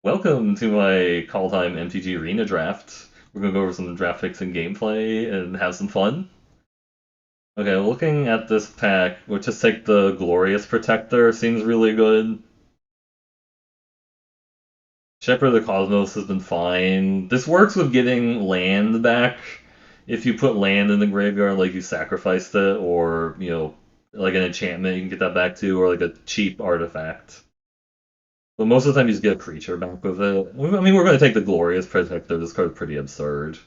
Welcome to my Kaldheim MTG Arena draft. We're gonna go over some draft picks and gameplay and have some fun. Okay, looking at this pack, we'll just take the Glorious Protector, seems really good. Shepherd of the Cosmos has been fine. This works with getting land back. If you put land in the graveyard, like you sacrificed it, or, like an enchantment, you can get that back too, or like a cheap artifact. But most of the time, you just get a creature back with it. I mean, we're going to take the Glorious Protector. This card's pretty absurd.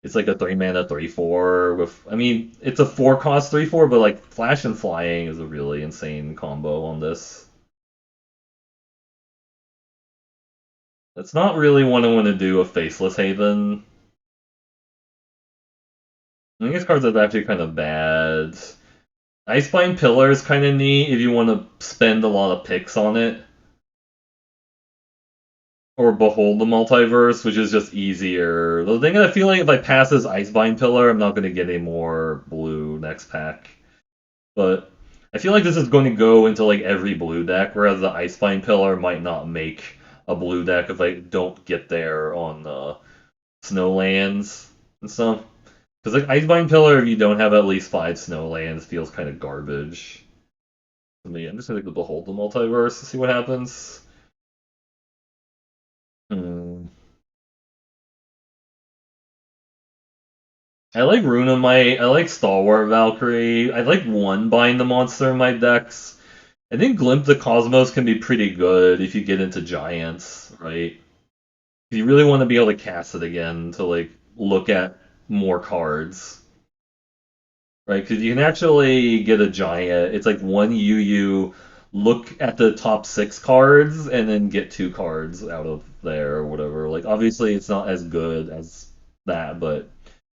It's like a 3 mana 3/4 with. I mean, it's a 4 cost 3/4, but like Flash and Flying is a really insane combo on this. That's not really what I want to do. A Faceless Haven. I think this card's actually kind of bad. Icebind Pillar is kind of neat if you want to spend a lot of picks on it. Or Behold the Multiverse, which is just easier. The thing I feel like if I pass this Icebind Pillar, I'm not going to get any more blue next pack. But I feel like this is going to go into like every blue deck, whereas the Icebind Pillar might not make a blue deck if I don't get there on the Snowlands and stuff. Because like Icebind Pillar, if you don't have at least 5 Snowlands, feels kind of garbage. I mean, I'm just gonna Behold the Multiverse to see what happens. Hmm. I like Runamite. I like Stalwart Valkyrie. I like one Bind the Monster in my decks. I think Glimpse the Cosmos can be pretty good if you get into Giants, right? If you really want to be able to cast it again to like look at more cards, right? Because you can actually get a Giant. It's like one UU, look at the top 6 cards, and then get 2 cards out of there or whatever. Like obviously it's not as good as that, but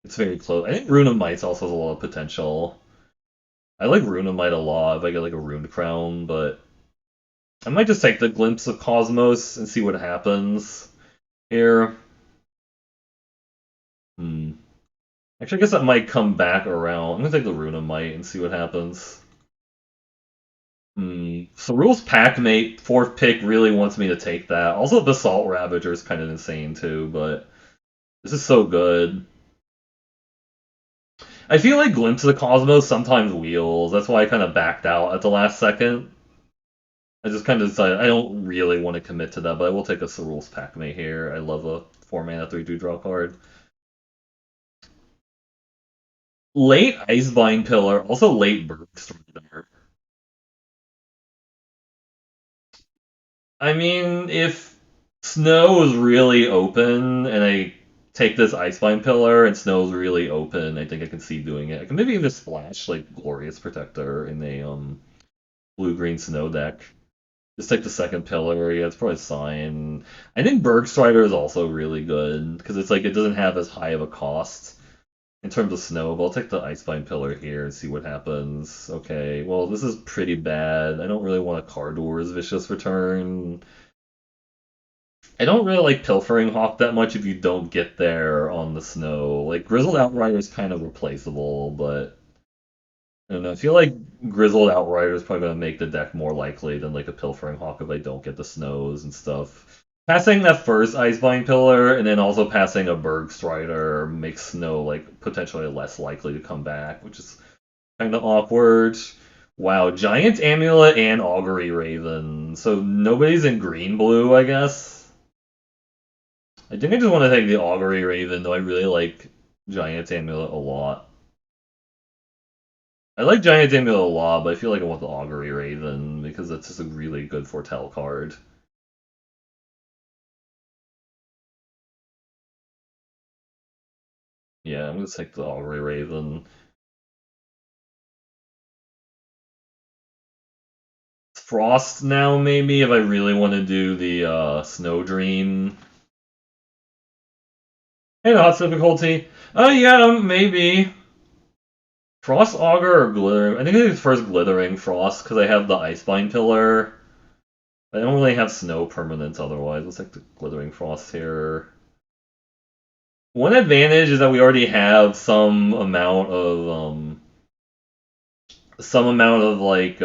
it's very close. I think Rune of Might also has a lot of potential. I like Rune of Might a lot if I get like a Rune Crown, but I might just take the Glimpse of Cosmos and see what happens here. Hmm. Actually, I guess that might come back around. I'm gonna take the Rune of Might and see what happens. Hmm. So Rules Packmate, 4th pick, really wants me to take that. Also, Basalt Ravager is kind of insane too, but this is so good. I feel like Glimpse of the Cosmos sometimes wheels. That's why I kind of backed out at the last second. I just kind of decided I don't really want to commit to that, but I will take a Cerul's Packmate here. I love a 4 mana 3/2 draw card. Late Icebind Pillar, also late Bergstrider. I mean, if Snow is really open and I take this Icebind Pillar and Snow's really open, I think I can see doing it. I can maybe even splash like Glorious Protector in a blue green Snow deck. Just take the second pillar. Yeah, it's probably a sign. I think Bergstrider is also really good because it's like it doesn't have as high of a cost in terms of snow. But I'll take the Icebind pillar here and see what happens. Okay, well this is pretty bad. I don't really want a Cardor's Vicious Return. I don't really like Pilfering Hawk that much if you don't get there on the snow. Like Grizzled Outrider is kind of replaceable, but I don't know. I feel like Grizzled Outrider is probably going to make the deck more likely than like a Pilfering Hawk if I don't get the snows and stuff. Passing that first Icebind Pillar and then also passing a Berg Strider makes Snow like potentially less likely to come back, which is kind of awkward. Wow, Giant Amulet and Augury Raven. So nobody's in green blue, I guess. I think I just want to take the Augury Raven, though I really like Giant Amulet a lot. I like Giant Amulet a lot, but I feel like I want the Augury Raven because that's just a really good foretell card. Yeah, I'm gonna take the Augury Raven. Frost now, maybe, if I really want to do the Snow Dream. Hey, the hot difficulty. Oh, yeah, maybe. Frost Augur or Glittering? I think it's first Glittering Frost because I have the Icebind Pillar. I don't really have Snow permanents otherwise. Let's take the Glittering Frost here. One advantage is that we already have some amount of like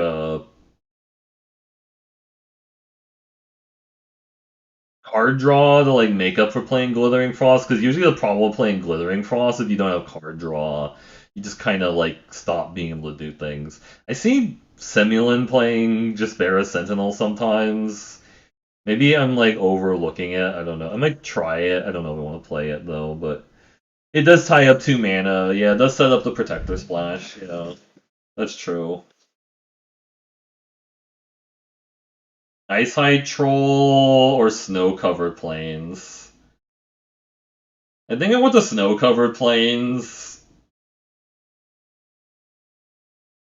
card draw to like make up for playing Glittering Frost, because usually the problem with playing Glittering Frost if you don't have card draw, you just kind of like stop being able to do things. I see Semulin playing Jaspera Sentinel sometimes. Maybe I'm like overlooking it. I don't know. I might try it. I don't know if I want to play it though, but it does tie up 2 mana. Yeah, it does set up the Protector Splash. Yeah, that's true. Ice Hide Troll or Snow Covered Plains. I think I want the Snow Covered Plains.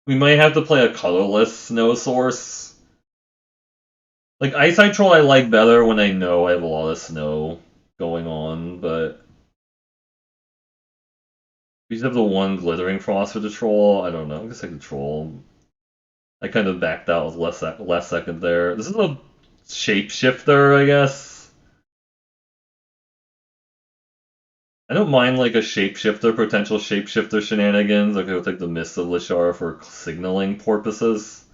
We might have to play a colorless Snow Source. Like Ice Hide Troll, I like better when I know I have a lot of snow going on, but we just have the one Glittering Frost for the Troll. I don't know. I guess I could Troll. I kind of backed out with last second there. This is a shapeshifter, I guess. I don't mind like a shapeshifter, potential shapeshifter shenanigans. Like with like the Mist of Lishar for signaling purposes.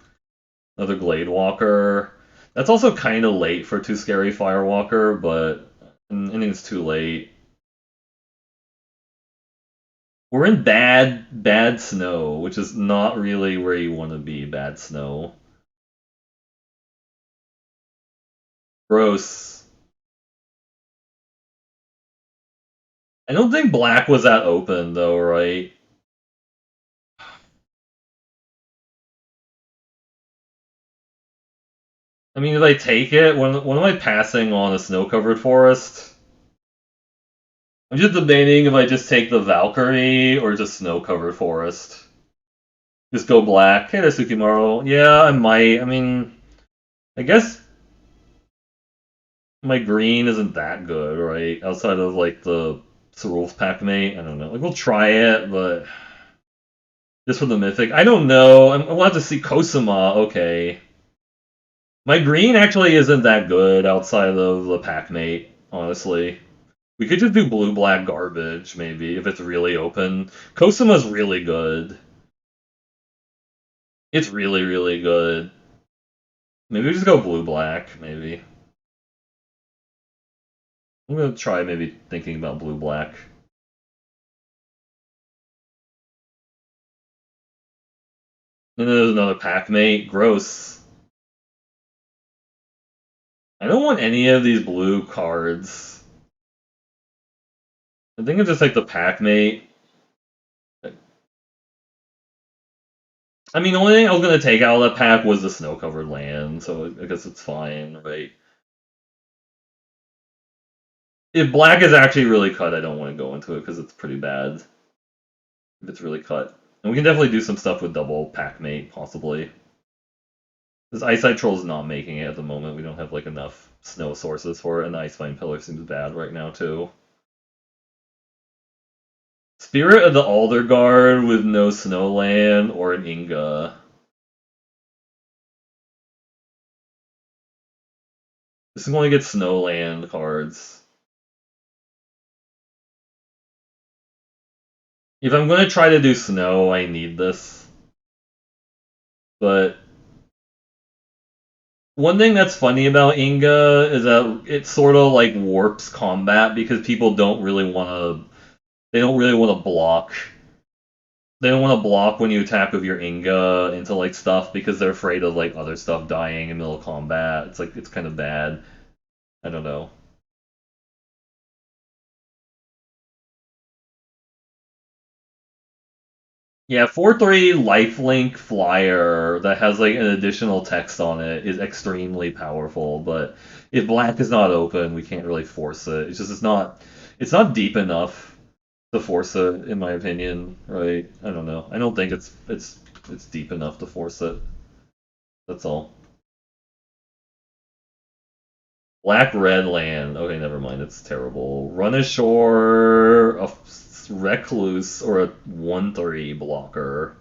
Another Glade Walker. That's also kind of late for Too Scary Firewalker, but I think it's too late. We're in bad snow, which is not really where you want to be. Bad snow. Gross. I don't think black was that open though, right? I mean, if I take it, when am I passing on a snow-covered forest? I'm just debating if I just take the Valkyrie or just snow-covered forest. Just go black. Hey there, Sukimaru. Yeah, I might. I mean, I guess my green isn't that good, right? Outside of like the Cerul's pack mate. I don't know. Like we'll try it, but just for the mythic. I don't know. We'll have to see Kosuma. Okay. My green actually isn't that good outside of the pack mate, honestly. We could just do blue black garbage, maybe, if it's really open. Kosuma's really good. It's really, really good. Maybe we just go blue black, maybe. I'm gonna try maybe thinking about blue black. And then there's another pack mate. Gross. I don't want any of these blue cards. I think it's just like the pack mate. I mean, the only thing I was gonna take out of that pack was the snow covered land, so I guess it's fine, right? If black is actually really cut, I don't want to go into it because it's pretty bad. If it's really cut. And we can definitely do some stuff with double pack mate, possibly. This Eyesight Troll is not making it at the moment. We don't have like enough snow sources for it, and the Icevine Pillar seems bad right now too. Spirit of the Alder Guard with no Snowland or an Inga. This is going to get Snowland cards. If I'm going to try to do snow, I need this. But one thing that's funny about Inga is that it sort of like warps combat because people don't really want to. They don't really want to block. They don't want to block when you attack with your Inga into like stuff because they're afraid of like other stuff dying in the middle of combat. It's like it's kind of bad. I don't know. Yeah, 4/3 lifelink flyer that has like an additional text on it is extremely powerful, but if black is not open, we can't really force it. It's just it's not deep enough to force it, in my opinion, right? I don't know. I don't think it's deep enough to force it. That's all. Black red land. Okay, never mind. It's terrible. Run ashore, a recluse, or a 1/3 blocker.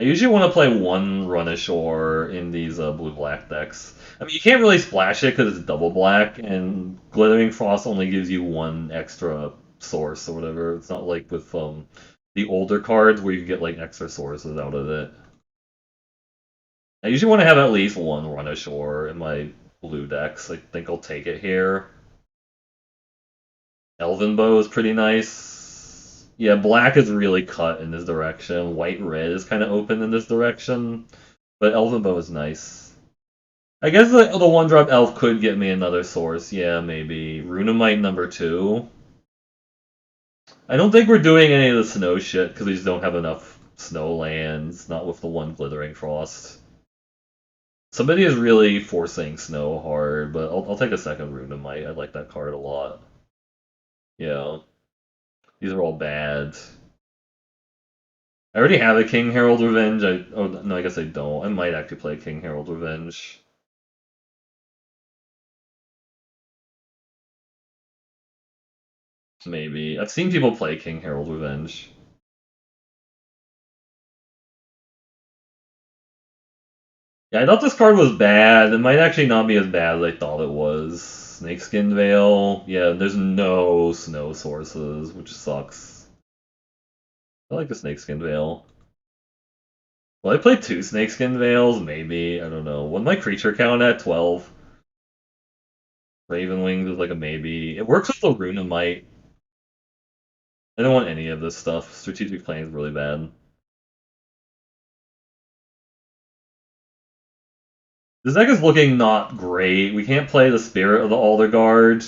I usually want to play one run ashore in these blue black decks. I mean, you can't really splash it because it's double black, and Glittering Frost only gives you one extra source or whatever. It's not like with the older cards where you get like extra sources out of it. I usually want to have at least one run ashore in my blue decks. I think I'll take it here. Elven Bow is pretty nice. Yeah, black is really cut in this direction. White red is kind of open in this direction. But Elven Bow is nice. I guess the one drop elf could get me another source. Yeah, maybe. Runamite number 2. I don't think we're doing any of the snow shit because we just don't have enough snow lands. Not with the one Glittering Frost. Somebody is really forcing snow hard, but I'll take a second Runamite. I like that card a lot. Yeah, these are all bad. I already have a King Herald Revenge. Oh no, I guess I don't. I might actually play King Herald Revenge. Maybe. I've seen people play King Herald Revenge. Yeah, I thought this card was bad. It might actually not be as bad as I thought it was. Snakeskin Veil. Yeah, there's no snow sources, which sucks. I like the Snakeskin Veil. Will I play 2 Snakeskin Veils? Maybe. I don't know. What my creature count at? 12. Raven Wings is like a maybe. It works with the Runamite. I don't want any of this stuff. Strategic playing is really bad. This deck is looking not great. We can't play the Spirit of the Alder Guard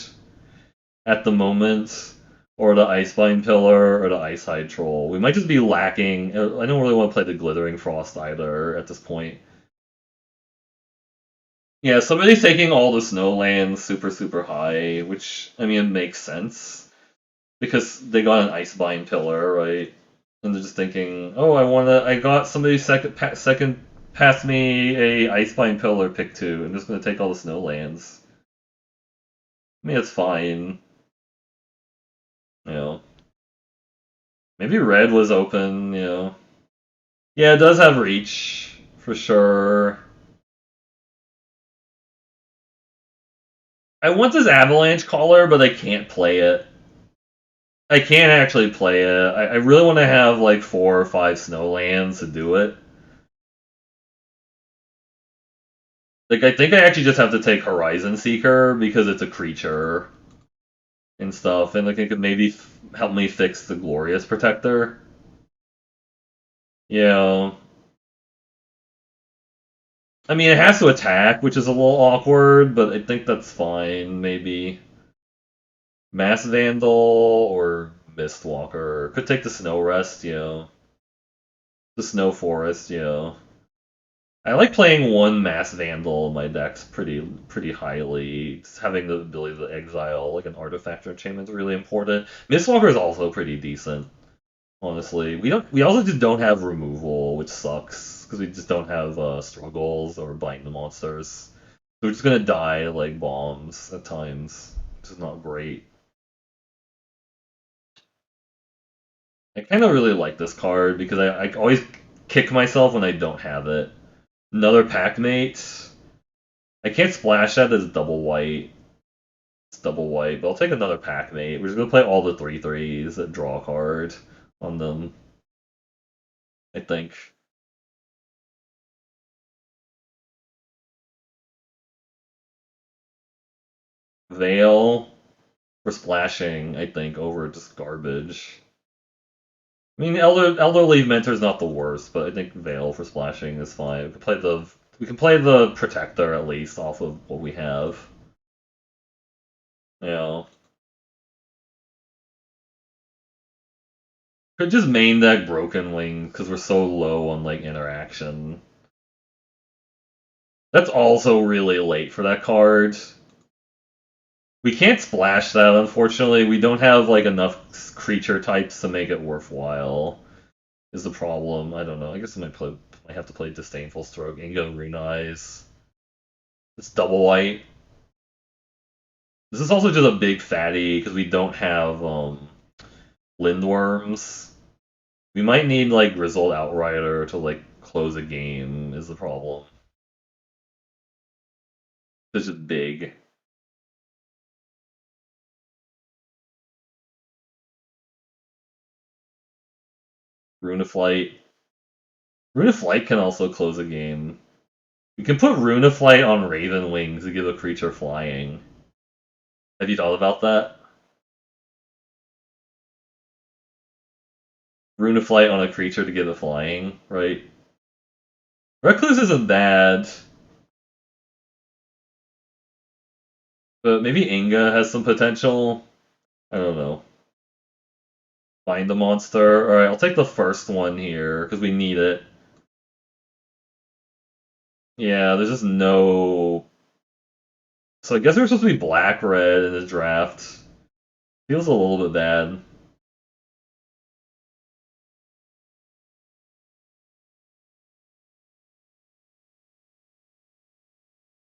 at the moment, or the Icebind Pillar, or the Icehide Troll. We might just be lacking. I don't really want to play the Glittering Frost either at this point. Yeah, somebody's taking all the snow lands super high, which, I mean, it makes sense. Because they got an Icebind Pillar, right? And they're just thinking, oh, I got somebody second past me a Icebind Pillar pick 2. I'm just gonna take all the snow lands. I mean, it's fine. You know, maybe red was open. You know, yeah, it does have reach for sure. I want this Avalanche Caller, but I can't play it. I can't actually play it. I really want to have like 4 or 5 snow lands to do it. Like, I think I actually just have to take Horizon Seeker because it's a creature and stuff, and like it could maybe help me fix the Glorious Protector. Yeah. I mean, it has to attack, which is a little awkward, but I think that's fine, maybe. Mass Vandal or Mistwalker. Could take the Snow Rest, you know. The Snow Forest, you know. I like playing one Mass Vandal in my decks pretty highly. Just having the ability to exile like an artifact or enchantment is really important. Mistwalker is also pretty decent, honestly. We also just don't have removal, which sucks because we just don't have struggles or bind the monsters. So we're just gonna die like bombs at times, which is not great. I kind of really like this card because I always kick myself when I don't have it. Another Packmate. I can't splash that as double white. It's double white, but I'll take another Packmate. We're just gonna play all the 3/3s that draw a card on them, I think. Veil for splashing, I think, over just garbage. I mean, Elderly Mentor is not the worst, but I think Veil for splashing is fine. We can play the Protector at least off of what we have. You know, could just main deck Broken Wing because we're so low on like interaction. That's also really late for that card. We can't splash that, unfortunately. We don't have like enough creature types to make it worthwhile. Is the problem? I don't know. I guess I might have to play Disdainful Stroke and go Rune Eyes. It's double white. This is also just a big fatty because we don't have Lindworms. We might need like Grizzled Outrider to like close a game. Is the problem? It's just big. Rune of Flight. Rune of Flight can also close a game. You can put Rune of Flight on Raven Wings to give a creature flying. Have you thought about that? Rune of Flight on a creature to give it flying, right? Recluse isn't bad, but maybe Inga has some potential. I don't know. Find the monster. Alright, I'll take the first one here, because we need it. Yeah, there's just no... So I guess we're supposed to be black-red in this draft. Feels a little bit bad.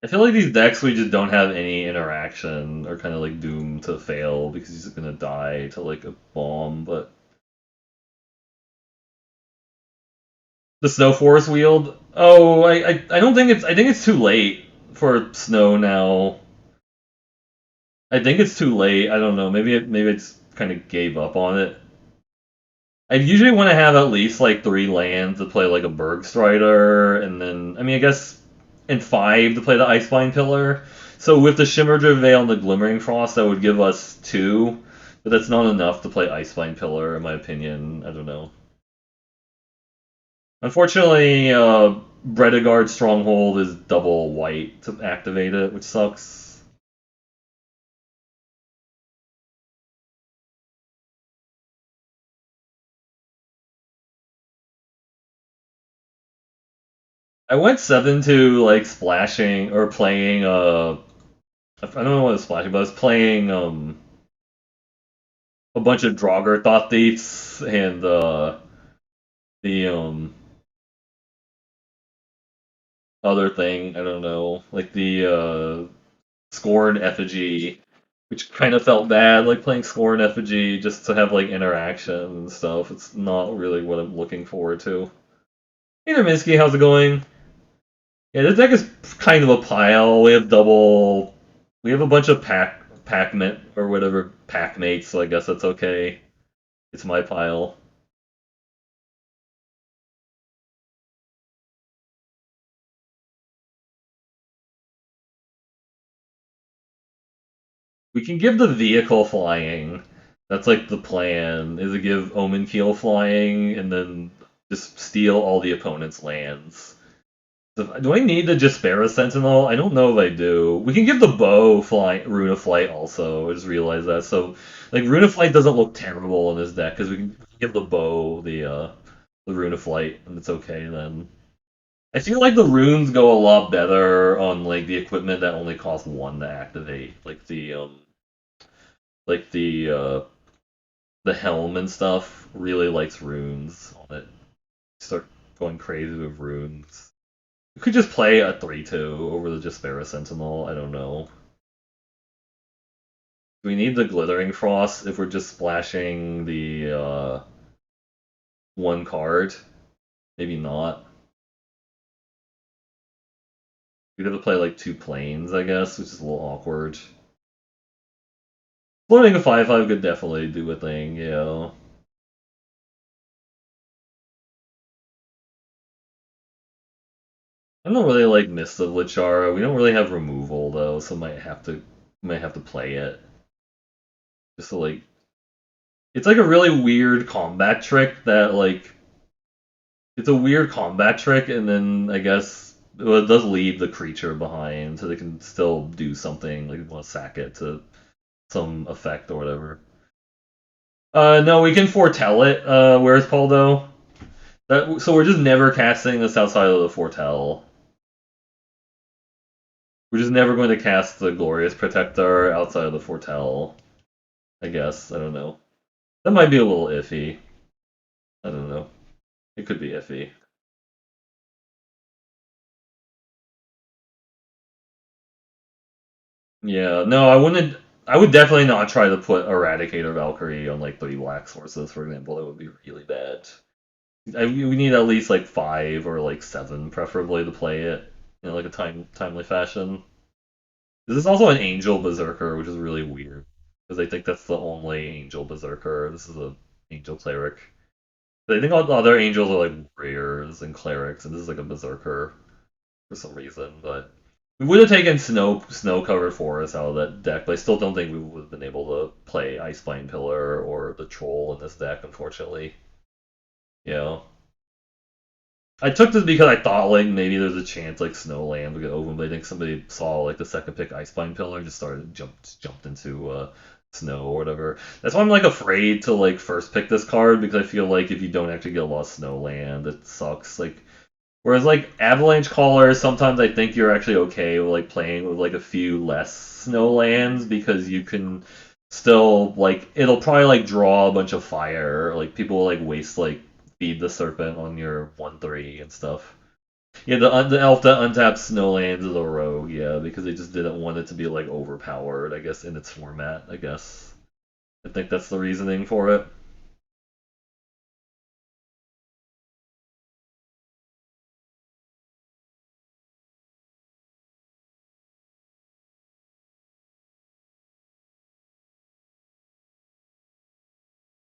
I feel like these decks we just don't have any interaction are kind of like doomed to fail because he's just gonna die to like a bomb. But the Snow Forest Wield. Oh, I don't think it's. I think it's too late for Snow now. I think it's too late. I don't know. Maybe it's kind of gave up on it. I usually want to have at least like 3 lands to play like a Berg Strider, and then I guess and 5 to play the Icebind Pillar. So with the Shimmerdrift Veil and the Glimmering Frost, that would give us 2, but that's not enough to play Icebind Pillar, in my opinion. I don't know. Unfortunately, Bredegard Stronghold is double white to activate it, which sucks. I went 7 to like splashing or playing I don't know what I was splashing, but I was playing a bunch of Draugr Thought Thieves and the other thing, I don't know, like the Scorn Effigy, which kind of felt bad, like playing Scorn Effigy just to have like interaction and stuff. It's not really what I'm looking forward to. Hey there, Minsky, how's it going? Yeah, this deck is kind of a pile. We have double. We have a bunch of pack or whatever pack mates, so I guess that's okay. It's my pile. We can give the vehicle flying. That's like the plan, is to give Omen Keel flying and then just steal all the opponent's lands. So, do I need the Jaspera Sentinel? I don't know if I do. We can give the bow Rune of Flight also. I just realized that. So, like, Rune of Flight doesn't look terrible in this deck because we can give the bow the Rune of Flight, and it's okay then. I feel like the runes go a lot better on like the equipment that only costs 1 to activate, like the helm and stuff really likes runes on it. Start going crazy with runes. You could just play a 3/2 over the Jaspera Sentinel, I don't know. Do we need the Glittering Frost if we're just splashing the 1 card? Maybe not. We'd have to play like 2 planes, I guess, which is a little awkward. Floating a 5/5 could definitely do a thing, yeah. I don't really like Mist of Lichara. We don't really have removal though, so might have to play it. Just to like it's like a really weird combat trick that like it's a weird combat trick and then I guess it does leave the creature behind so they can still do something, like want to sack it to some effect or whatever. No, we can foretell it, where's Poldo? So we're just never casting this outside of the foretell. We're just never going to cast the Glorious Protector outside of the foretell. I guess. I don't know. That might be a little iffy. I don't know. It could be iffy. Yeah, no, I wouldn't. I would definitely not try to put Eradicator Valkyrie on like 3 black sources, for example. That would be really bad. We need at least like 5 or like 7, preferably, to play it in like a timely fashion. This is also an Angel Berserker, which is really weird because I think that's the only Angel Berserker. This is a Angel Cleric. But I think all the other angels are like warriors and clerics, and this is like a berserker. for some reason, but we would have taken snow covered forest out of that deck, but I still don't think we would have been able to play Icebind Pillar or the Troll in this deck, unfortunately. Yeah. I took this because I thought like maybe there's a chance like Snowland would get open, but I think somebody saw like the second pick Icebind Pillar and just started jumped into snow or whatever. That's why I'm like afraid to like first pick this card because I feel like if you don't actually get a lot of Snowland, it sucks. Like whereas like Avalanche Caller, sometimes I think you're actually okay with like playing with like a few less Snowlands because you can still like it'll probably like draw a bunch of fire. Like people will like waste like feed the serpent on your 1/3 and stuff. Yeah, the elf that untaps Snowlands is a rogue, yeah, because they just didn't want it to be like overpowered, I guess, in its format, I guess. I think that's the reasoning for it.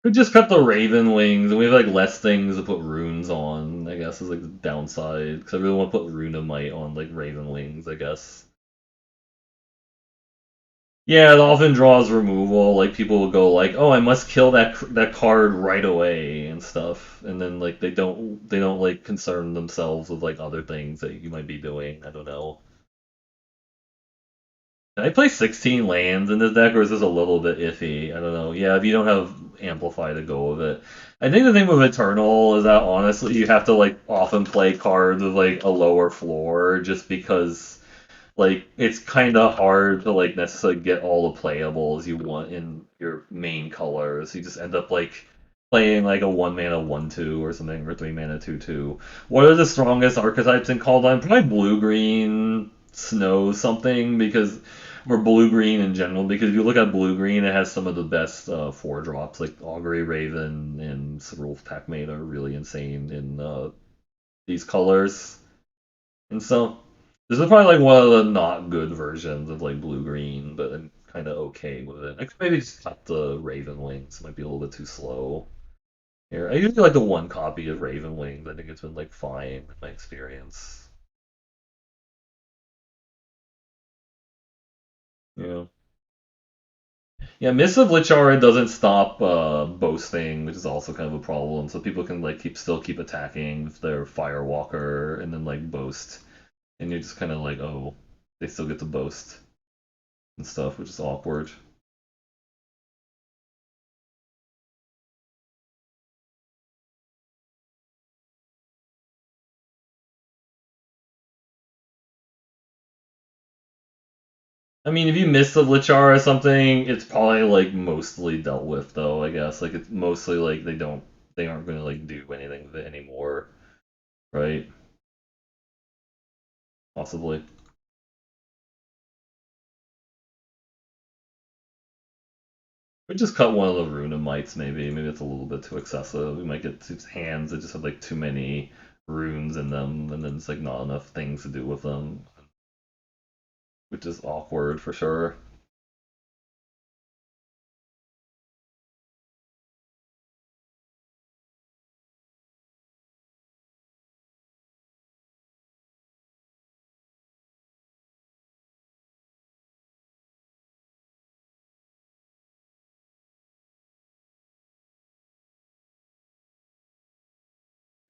We just cut the Raven wings, and we have like less things to put runes on. I guess is like the downside because I really want to put Runamite on like Raven wings. I guess. Yeah, it often draws removal. Like people will go like, "Oh, I must kill that card right away" and stuff, and then like they don't like concern themselves with like other things that you might be doing. I don't know. Can I play 16 lands in this deck, or is this a little bit iffy? I don't know. Yeah, if you don't have Amplify to go with it. I think the thing with Eternal is that honestly, you have to like often play cards with like a lower floor, just because like it's kind of hard to like necessarily get all the playables you want in your main colors. You just end up like playing like a 1 mana 1/2 or something, or 3 mana 2/2. What are the strongest archetypes in Kaldheim? Probably blue green, snow something because or blue green in general because if you look at blue green, it has some of the best 4 drops like Augury Raven and Cerulf Packmate are really insane in these colors. And so this is probably like one of the not good versions of like blue green, but I'm kind of okay with it. I could maybe just cut the Raven Wings. It might be a little bit too slow. Here, I usually like the one copy of Raven Wings. I think it's been like fine in my experience. Yeah. Yeah, Mists of Lichara doesn't stop boasting, which is also kind of a problem. So people can like keep attacking with their Firewalker and then like boast, and you're just kind of like, oh, they still get to boast and stuff, which is awkward. I mean, if you miss the Lichar or something, it's probably like mostly dealt with though, I guess. Like it's mostly like they aren't gonna like do anything with it anymore, right? Possibly. We just cut one of the Runamites maybe. Maybe it's a little bit too excessive. We might get two hands that just have like too many runes in them and then it's like not enough things to do with them, which is awkward for sure.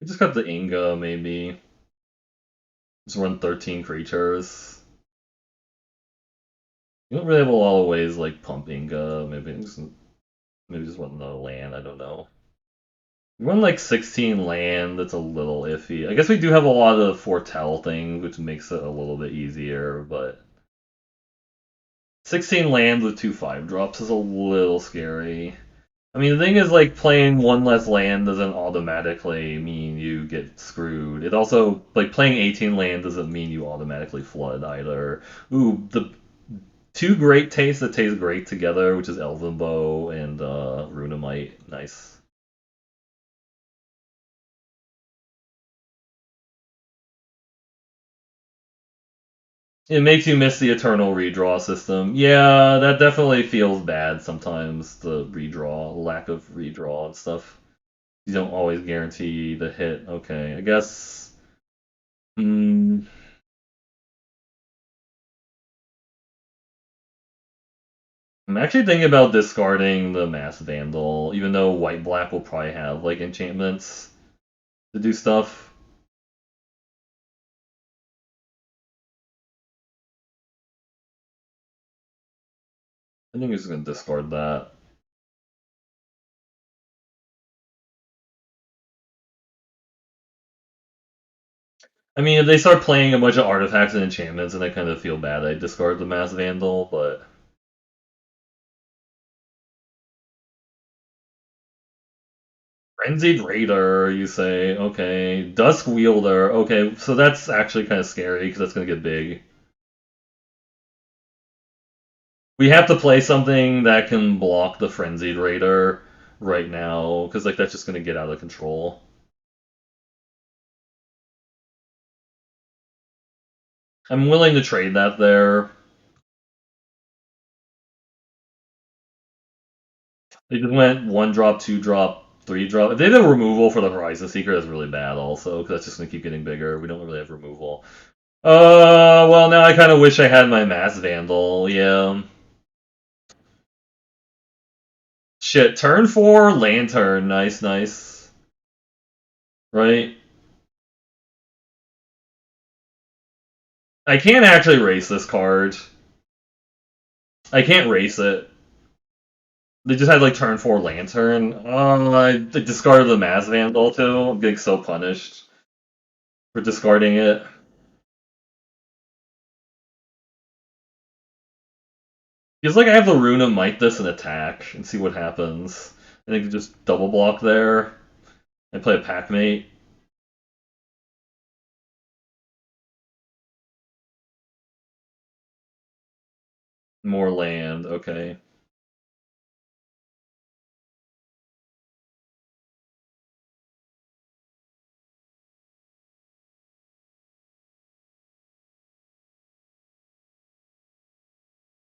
We just cut the Inga maybe. Just run 13 creatures. You don't really have a lot of ways like pump Inga. Maybe just run another land. I don't know. We run like 16 land. That's a little iffy. I guess we do have a lot of foretell things, which makes it a little bit easier. But 16 land with 2/5 drops is a little scary. I mean, the thing is, like, playing one less land doesn't automatically mean you get screwed. It also, like, playing 18 land doesn't mean you automatically flood either. Ooh, the two great tastes that taste great together, which is Elven Bow and Runamite. Nice. It makes you miss the eternal redraw system. Yeah, that definitely feels bad sometimes, the redraw, lack of redraw and stuff. You don't always guarantee the hit. Okay, I guess. Hmm. I'm actually thinking about discarding the Mass Vandal, even though White Black will probably have like enchantments to do stuff. I think I'm just gonna discard that. I mean, if they start playing a bunch of artifacts and enchantments, and I kind of feel bad, I discard the Mass Vandal, but Frenzied Raider, you say? Okay, Dusk Wielder. Okay, so that's actually kind of scary because that's gonna get big. We have to play something that can block the Frenzied Raider right now because like that's just gonna get out of control. I'm willing to trade that there. They just went 1 drop, 2 drop, 3 drop. If they did a removal for the Horizon Seeker, that's really bad also, because that's just going to keep getting bigger. We don't really have removal. Well, now I kind of wish I had my Mass Vandal. Yeah. Shit, turn 4, Lantern. Nice, nice. Right? I can't actually race this card. I can't race it. They just had like turn 4 Lantern. I discarded the Mass Vandal too. I'm getting so punished for discarding it. Feels like I have the Rune of Might this and attack and see what happens. And I can just double block there and play a Packmate. More land, okay.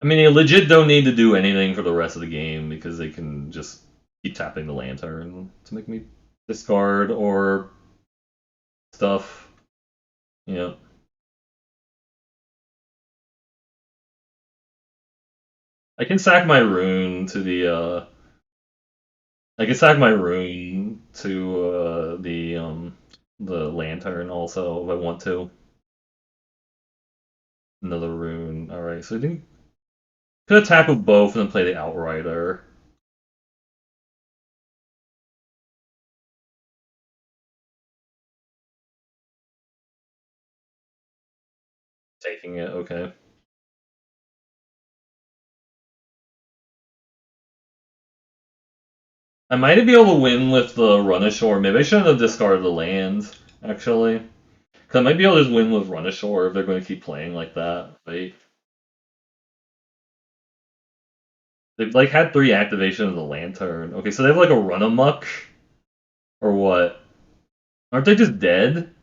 I mean, they legit don't need to do anything for the rest of the game because they can just keep tapping the Lantern to make me discard or stuff. Yeah. I can sack my Rune to the I can sack my Rune to the Lantern also if I want to. Another Rune. Alright, so I think could attack with both and then play the Outrider. Taking it, okay. I might be able to win with the Run Ashore. Maybe I shouldn't have discarded the land, actually. Because I might be able to just win with Run Ashore if they're going to keep playing like that. Right? They've like had 3 activation of the Lantern. Okay, so they have like a Run Amok? Or what? Aren't they just dead?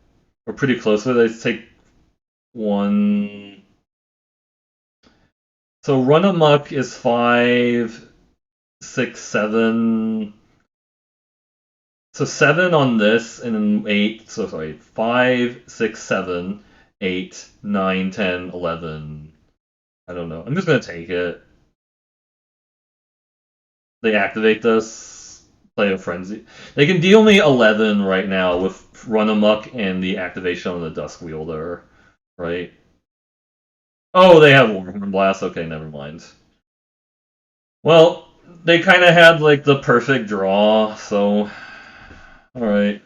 Or pretty close to it? They take 1... So Run Amok is 5, 6, 7... So 7 on this, and then 8, so sorry, 5, 6, 7, 8, 9, 10, 11. I don't know. I'm just going to take it. They activate this, play a Frenzy. They can deal me 11 right now with Run Amok and the activation on the Dusk Wielder, right? Oh, they have Warhorn Blast. Okay, never mind. Well, they kind of had like the perfect draw, so. Alright.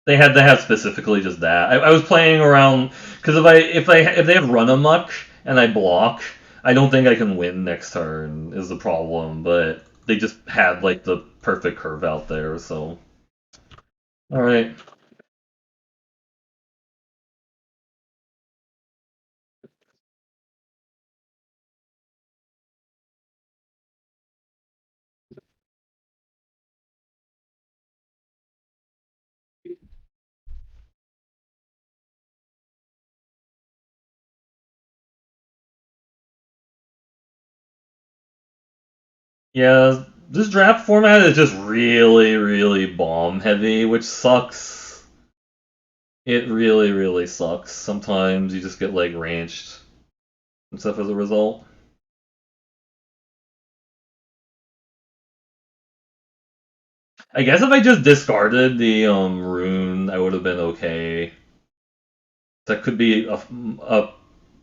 They had to have specifically just that. I was playing around because if they have Run Amok and I block, I don't think I can win next turn is the problem. But they just had like the perfect curve out there. So all right, yeah, this draft format is just really, really bomb heavy, which sucks. It really, really sucks. Sometimes you just get like ranched and stuff as a result. I guess if I just discarded the rune, I would have been okay. That could be a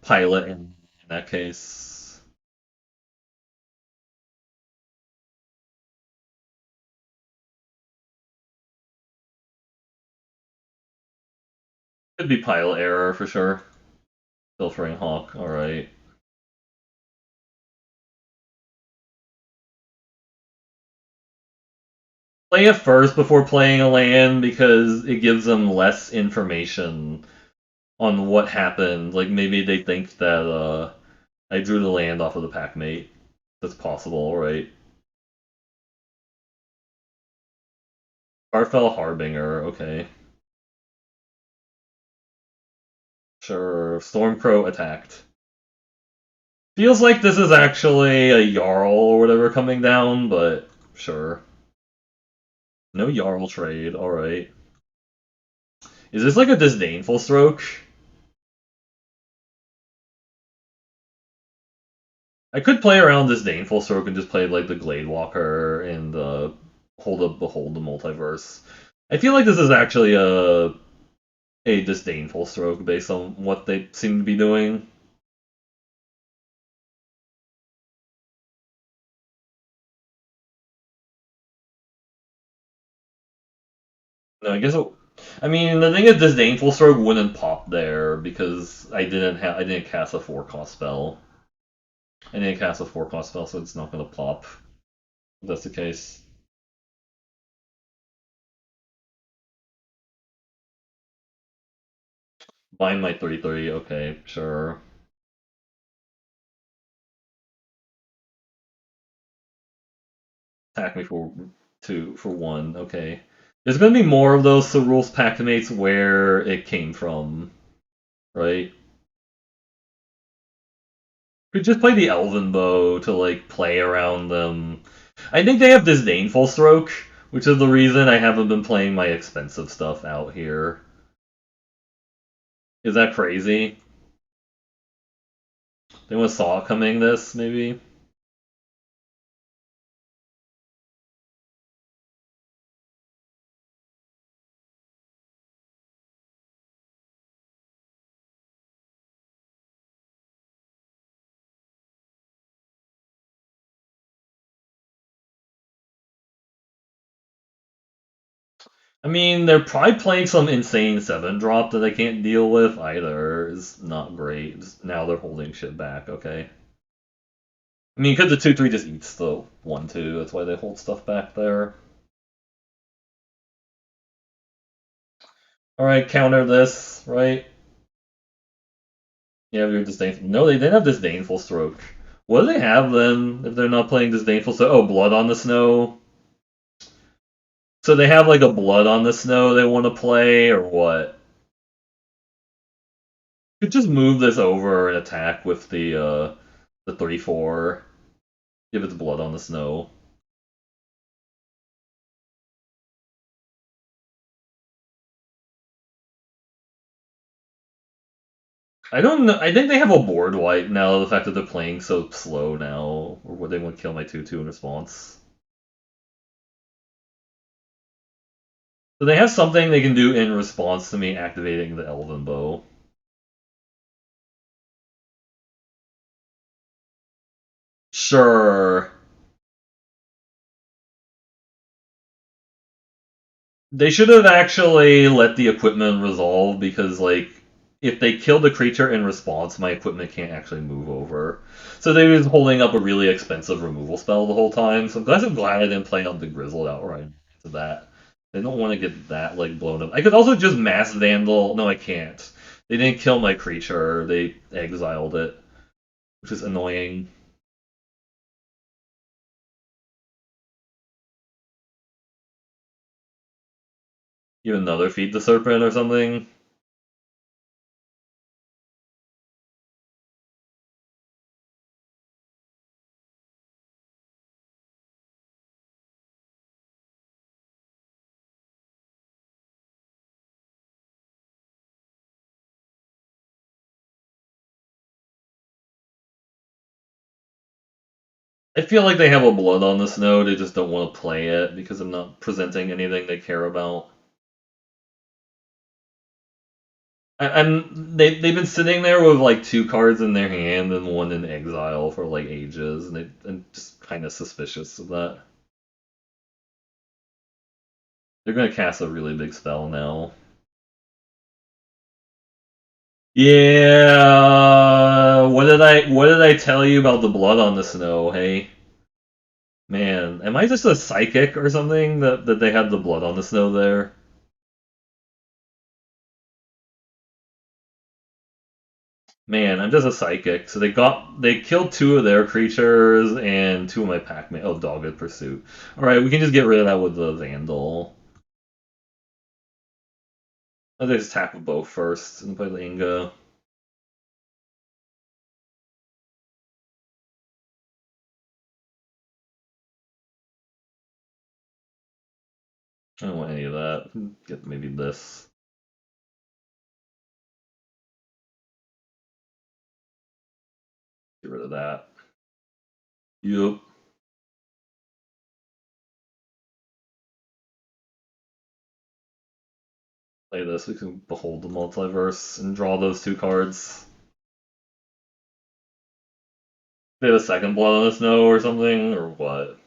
pilot in that case. Could be pilot error for sure. Filtering Hawk, alright. Play it first before playing a land because it gives them less information on what happened. Like maybe they think that I drew the land off of the pack mate. That's possible, right? Farfell Harbinger, okay. Sure. Stormcrow attacked. Feels like this is actually a Jarl or whatever coming down, but sure. No Jarl trade, alright. Is this like a disdainful stroke? I could play around disdainful stroke and just play like the Gladewalker and hold up behold the multiverse. I feel like this is actually a disdainful stroke based on what they seem to be doing. No, I guess. I mean, the thing is, disdainful stroke wouldn't pop there because I didn't cast a 4 cost spell. I didn't cast a 4 cost spell, so it's not gonna pop. If that's the case. Bind my 3/3. Okay, sure. Attack me for 1. Okay. There's gonna be more of those rules Pactimates where it came from, right? Could just play the Elven Bow to like play around them. I think they have Disdainful Stroke, which is the reason I haven't been playing my expensive stuff out here. Is that crazy? They want saw it coming this, maybe? I mean, they're probably playing some insane 7 drop that they can't deal with either. Is not great. Now they're holding shit back, okay. I mean, because the 2/3 just eats the 1/2, that's why they hold stuff back there. Alright, counter this, right? Yeah, you're disdainful. No, they didn't have disdainful stroke. What do they have then if they're not playing disdainful stroke? Oh, blood on the snow. So they have like a blood on the snow they want to play, or what? Could just move this over and attack with the 3/4. Give it the blood on the snow. I don't know. I think they have a board wipe now. The fact that they're playing so slow now, or would they want to kill my 2/2 in response? So they have something they can do in response to me activating the Elven Bow. Sure. They should have actually let the equipment resolve because, like, if they kill the creature in response, my equipment can't actually move over. So they was holding up a really expensive removal spell the whole time. So I'm glad I didn't play on the Grizzled outright to that. They don't want to get that like blown up. I could also just mass vandal. No, I can't. They didn't kill my creature. They exiled it, which is annoying. You have another feed the serpent or something. I feel like they have a blood on the snow, they just don't want to play it because I'm not presenting anything they care about. They've been sitting there with like two cards in their hand and one in exile for like ages, and I'm just kind of suspicious of that. They're gonna cast a really big spell now. Yeah, what did I tell you about the blood on the snow? Hey, man, am I just a psychic or something that they had the blood on the snow there? Man, I'm just a psychic. So they killed two of their creatures and two of my Pac-Man. Oh, Dogged Pursuit. All right, we can just get rid of that with the Vandal. I'll just attack with both first and play the Inga. I don't want any of that. Get maybe this. Get rid of that. Yup. Play this. We can behold the multiverse and draw those two cards. They have a second blood on the snow or something, or what?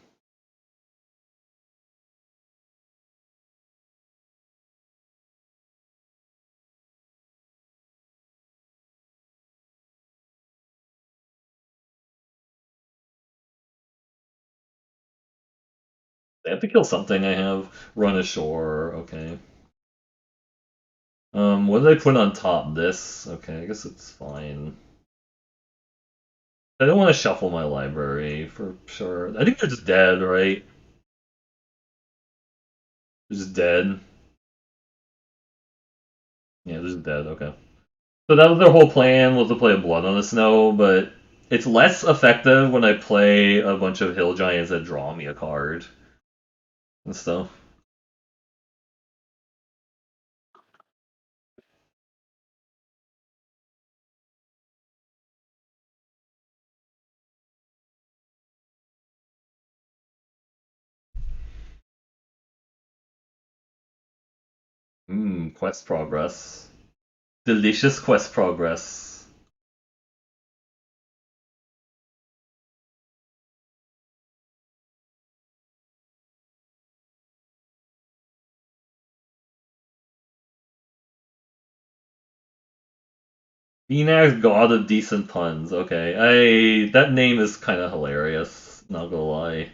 They have to kill something I have. Run ashore. Okay. What did I put on top? This? Okay, I guess it's fine. I don't want to shuffle my library for sure. I think they're just dead, right? They're just dead. Yeah, they're just dead. Okay. So that was their whole plan, was to play a Blood on the Snow, but it's less effective when I play a bunch of hill giants that draw me a card and stuff. Quest progress. Delicious quest progress. Enag's God of Decent Puns. Okay, that name is kind of hilarious. Not gonna lie.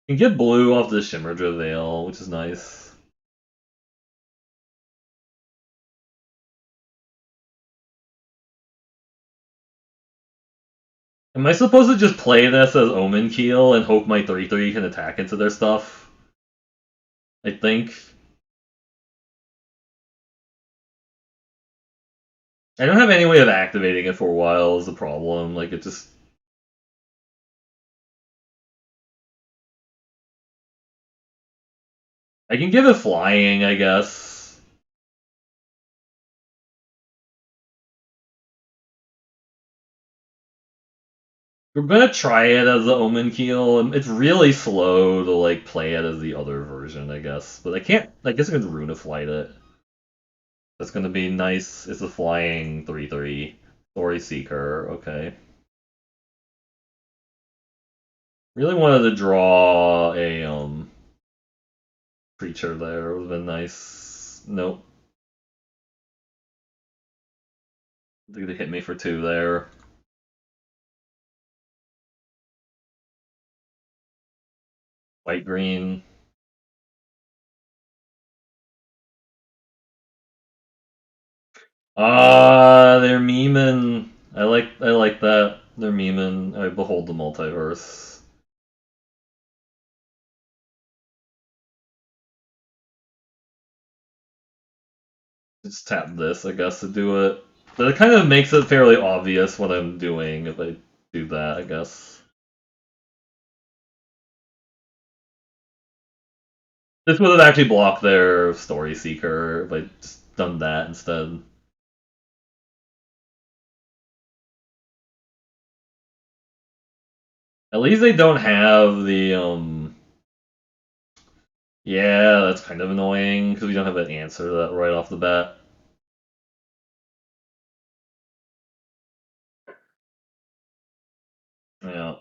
You can get blue off the Shimmerdra Veil, which is nice. Am I supposed to just play this as Omen Keel and hope my 3/3 can attack into their stuff? I think. I don't have any way of activating it for a while is the problem. Like, it just... I can give it flying, I guess. We're gonna try it as the Omen Keel, and it's really slow to, like, play it as the other version, I guess. But I can't... I guess I can Runeflight it. That's gonna be nice. It's a flying 3/3. Story Seeker, okay. Really wanted to draw a creature there. It would have been nice. Nope. I think they hit me for 2 there. White green. Ah, they're memeing. I like that. They're memeing. I behold the multiverse. Just tap this, I guess, to do it. But it kind of makes it fairly obvious what I'm doing if I do that, I guess. This would have actually blocked their Story Seeker if I just done that instead. At least they don't have the Yeah, that's kind of annoying because we don't have an answer to that right off the bat. Yeah.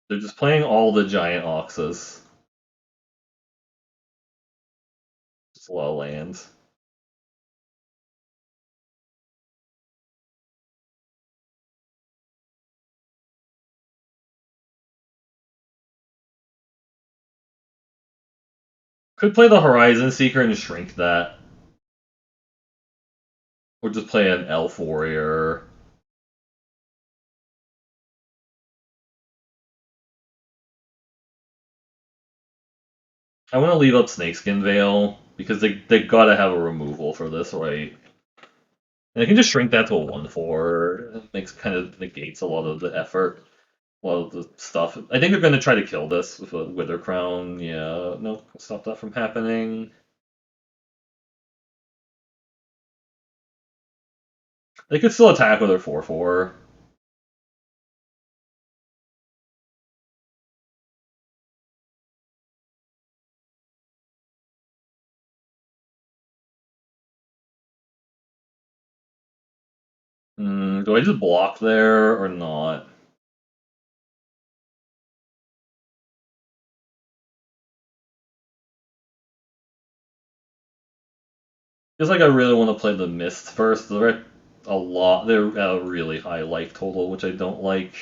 They're just playing all the giant oxes. Just a lot of lands. Could play the Horizon Seeker and shrink that. Or just play an Elf Warrior. I want to leave up Snakeskin Veil because they gotta have a removal for this, right? And I can just shrink that to a 1/4. It makes kind of negates a lot of the effort, a lot of the stuff. I think they're gonna try to kill this with a Wither Crown. Yeah, no, stop that from happening. They could still attack with their 4/4. Do I just block there or not? Feels like I really want to play the Mist first. They're at a lot. They're at a really high life total, which I don't like.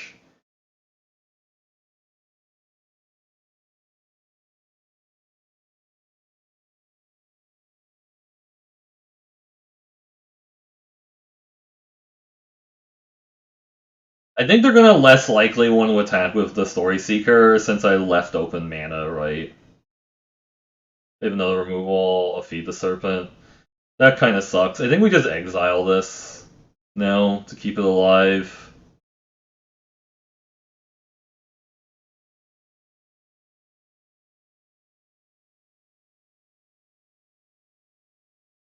I think they're gonna less likely want to attack with the Story Seeker since I left open mana, right? They have another removal, a Feed the Serpent. That kind of sucks. I think we just exile this now to keep it alive.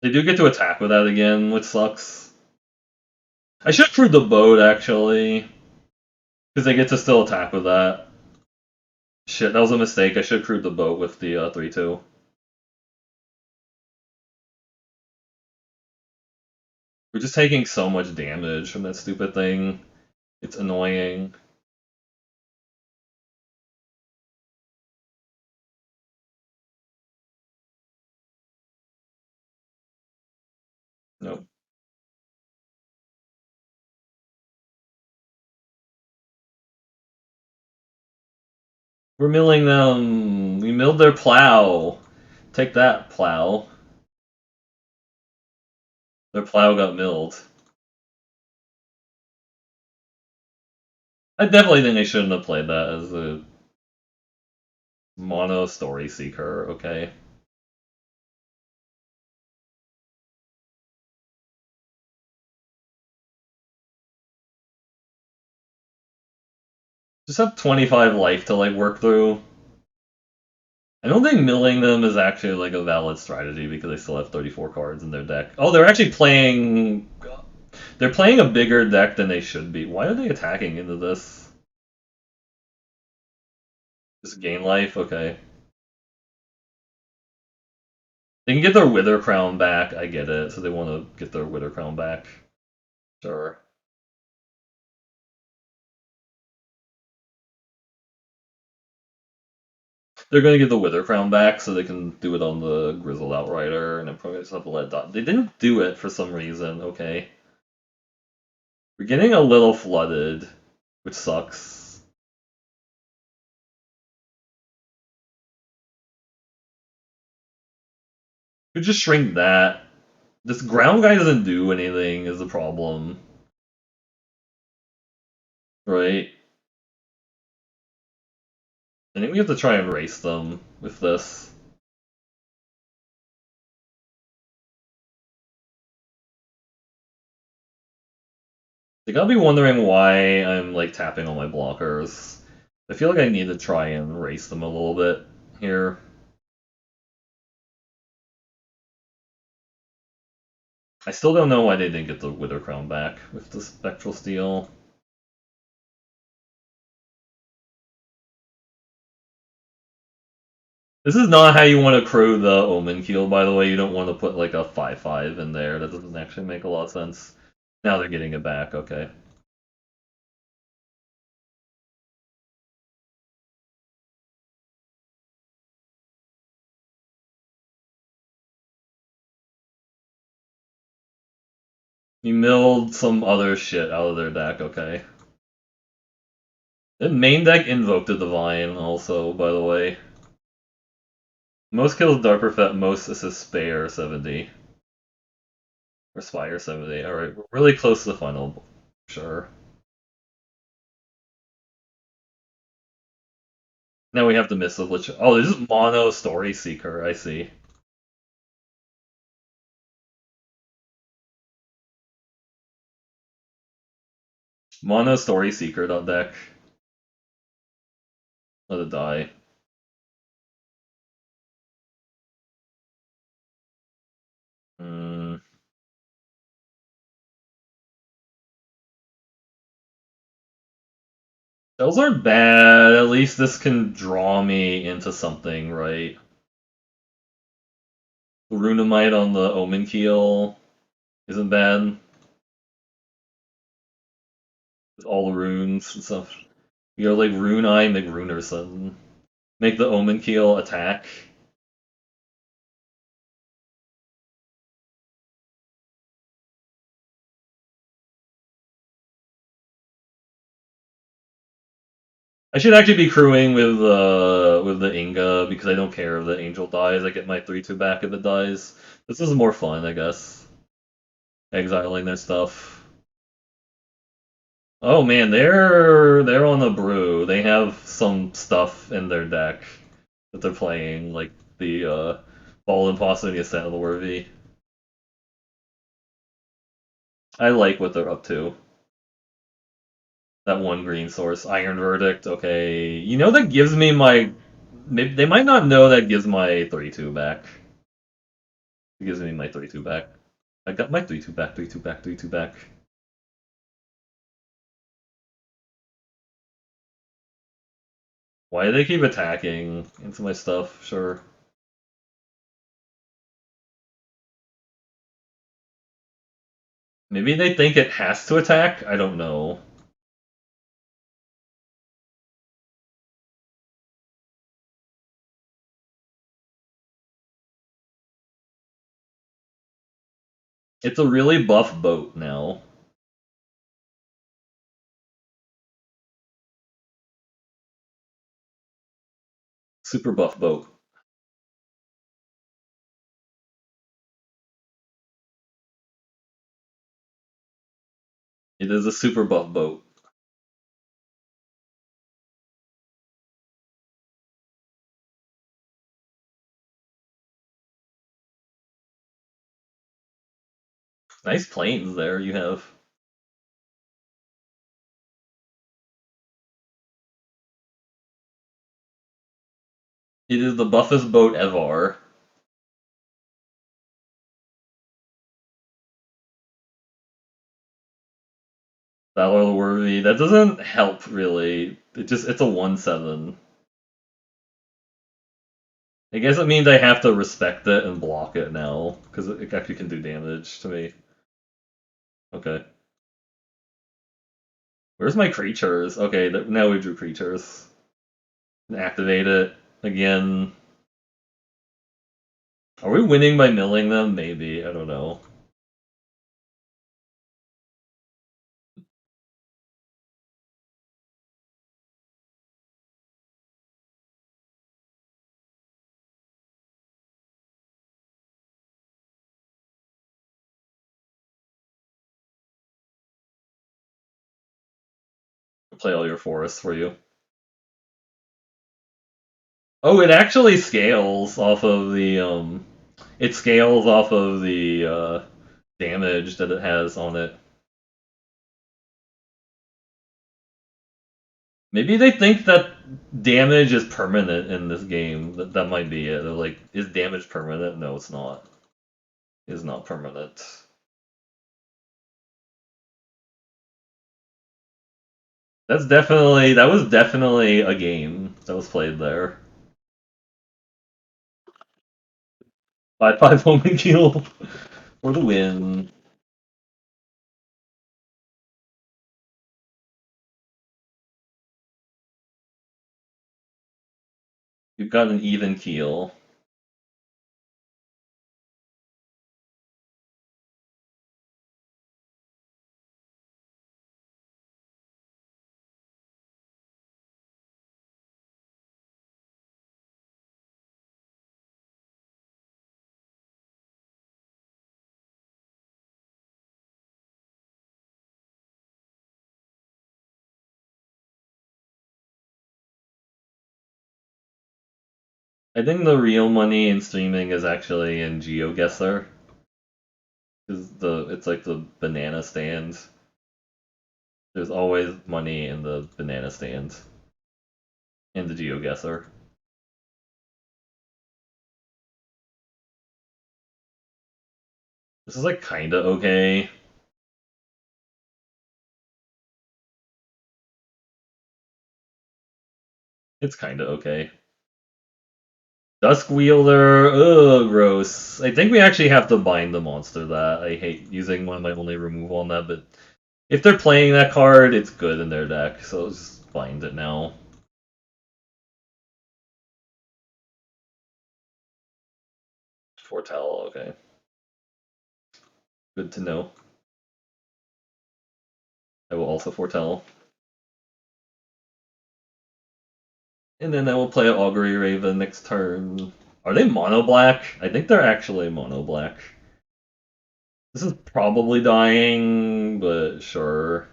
They do get to attack with that again, which sucks. I should prove the boat actually, because they get to still attack with that. Shit, that was a mistake. I should prove the boat with the 3/2. We're just taking so much damage from that stupid thing. It's annoying. Nope. We're milling them. We milled their plow. Take that, plow. Their plow got milled. I definitely think they shouldn't have played that as a mono story seeker, okay? Just have 25 life to like work through. I don't think milling them is actually like a valid strategy because they still have 34 cards in their deck. Oh, they're actually playing. They're playing a bigger deck than they should be. Why are they attacking into this? Just gain life? Okay. They can get their Wither Crown back, I get it. So they want to get their Wither Crown back. Sure. They're going to get the Wither Crown back so they can do it on the Grizzled Outrider and then probably just have to let dot. They didn't do it for some reason, okay. We're getting a little flooded, which sucks. Could just shrink that. This ground guy doesn't do anything is the problem. Right? I think we have to try and race them with this. They gotta be wondering why I'm like tapping on my blockers. I feel like I need to try and race them a little bit here. I still don't know why they didn't get the Wither Crown back with the Spectral Steel. This is not how you want to crew the Omen Keel, by the way. You don't want to put like a 5/5 in there. That doesn't actually make a lot of sense. Now they're getting it back, okay. You milled some other shit out of their deck, okay. The main deck invoked the Divine also, by the way. Most kills Dark Prophet, most assists Spare 70. Or Spire 70. Alright, we're really close to the final. Sure. Now we have the Missive, which... Oh, this is Mono Story Seeker, I see. Mono Story Seeker deck. Let it die. Hmm. Those aren't bad. At least this can draw me into something, right? Runamite on the Omen Keel isn't bad. With all the runes and stuff. You go like Rune Eye, make Runerson. Make the Omen Keel attack. I should actually be crewing with the Inga because I don't care if the Angel dies. I get my 3/2 back if it dies. This is more fun, I guess. Exiling their stuff. Oh man, they're on the brew. They have some stuff in their deck that they're playing, like the Ball Imposter and the Ascent of the Worthy. I like what they're up to. That one green source, Iron Verdict. Okay, you know that gives me my. Maybe they might not know that gives my 3/2 back. It gives me my 3/2 back. I got my 3/2 back, 3/2 back, 3/2 back. Why do they keep attacking into my stuff? Sure. Maybe they think it has to attack? I don't know. It's a really buff boat now. Super buff boat. It is a super buff boat. Nice planes there you have. It is the buffest boat ever. Valor Worthy. That doesn't help really. It's a 1/7. I guess it means I have to respect it and block it now, because it actually can do damage to me. Okay. Where's my creatures? Okay, now we drew creatures. Activate it again. Are we winning by milling them? Maybe. I don't know. I'll play all your forests for you. Oh, it actually scales off of the It scales off of the damage that it has on it. Maybe they think that damage is permanent in this game. That might be it. They're like, is damage permanent? No, it's not. It's not permanent. That was definitely a game that was played there. 5-5 home and kill for the win. You've got an even keel. I think the real money in streaming is actually in GeoGuessr. It's like the banana stand. There's always money in the banana stand in the GeoGuessr. This is like kinda okay. It's kinda okay. Dusk Wielder, ugh, gross. I think we actually have to bind the monster that. I hate using one of my only removal on that, but if they're playing that card, it's good in their deck, so just bind it now. Foretell, okay. Good to know. I will also foretell. And then I will play Augury Raven next turn. Are they mono black? I think they're actually mono black. This is probably dying, but sure.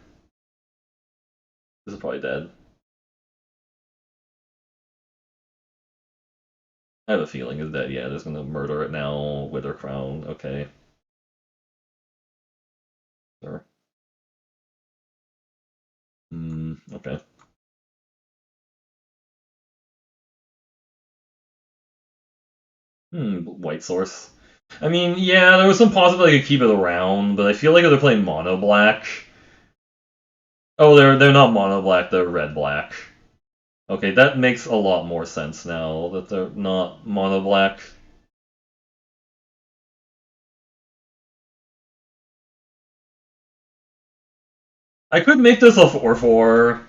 This is probably dead. I have a feeling it's dead. Yeah, they're just gonna murder it now. Wither Crown. Okay. Sure. Okay. White source. I mean, yeah, there was some possibility to keep it around, but I feel like if they're playing mono black. Oh, they're not mono black. They're red black. Okay, that makes a lot more sense now that they're not mono black. I could make this a 4/4.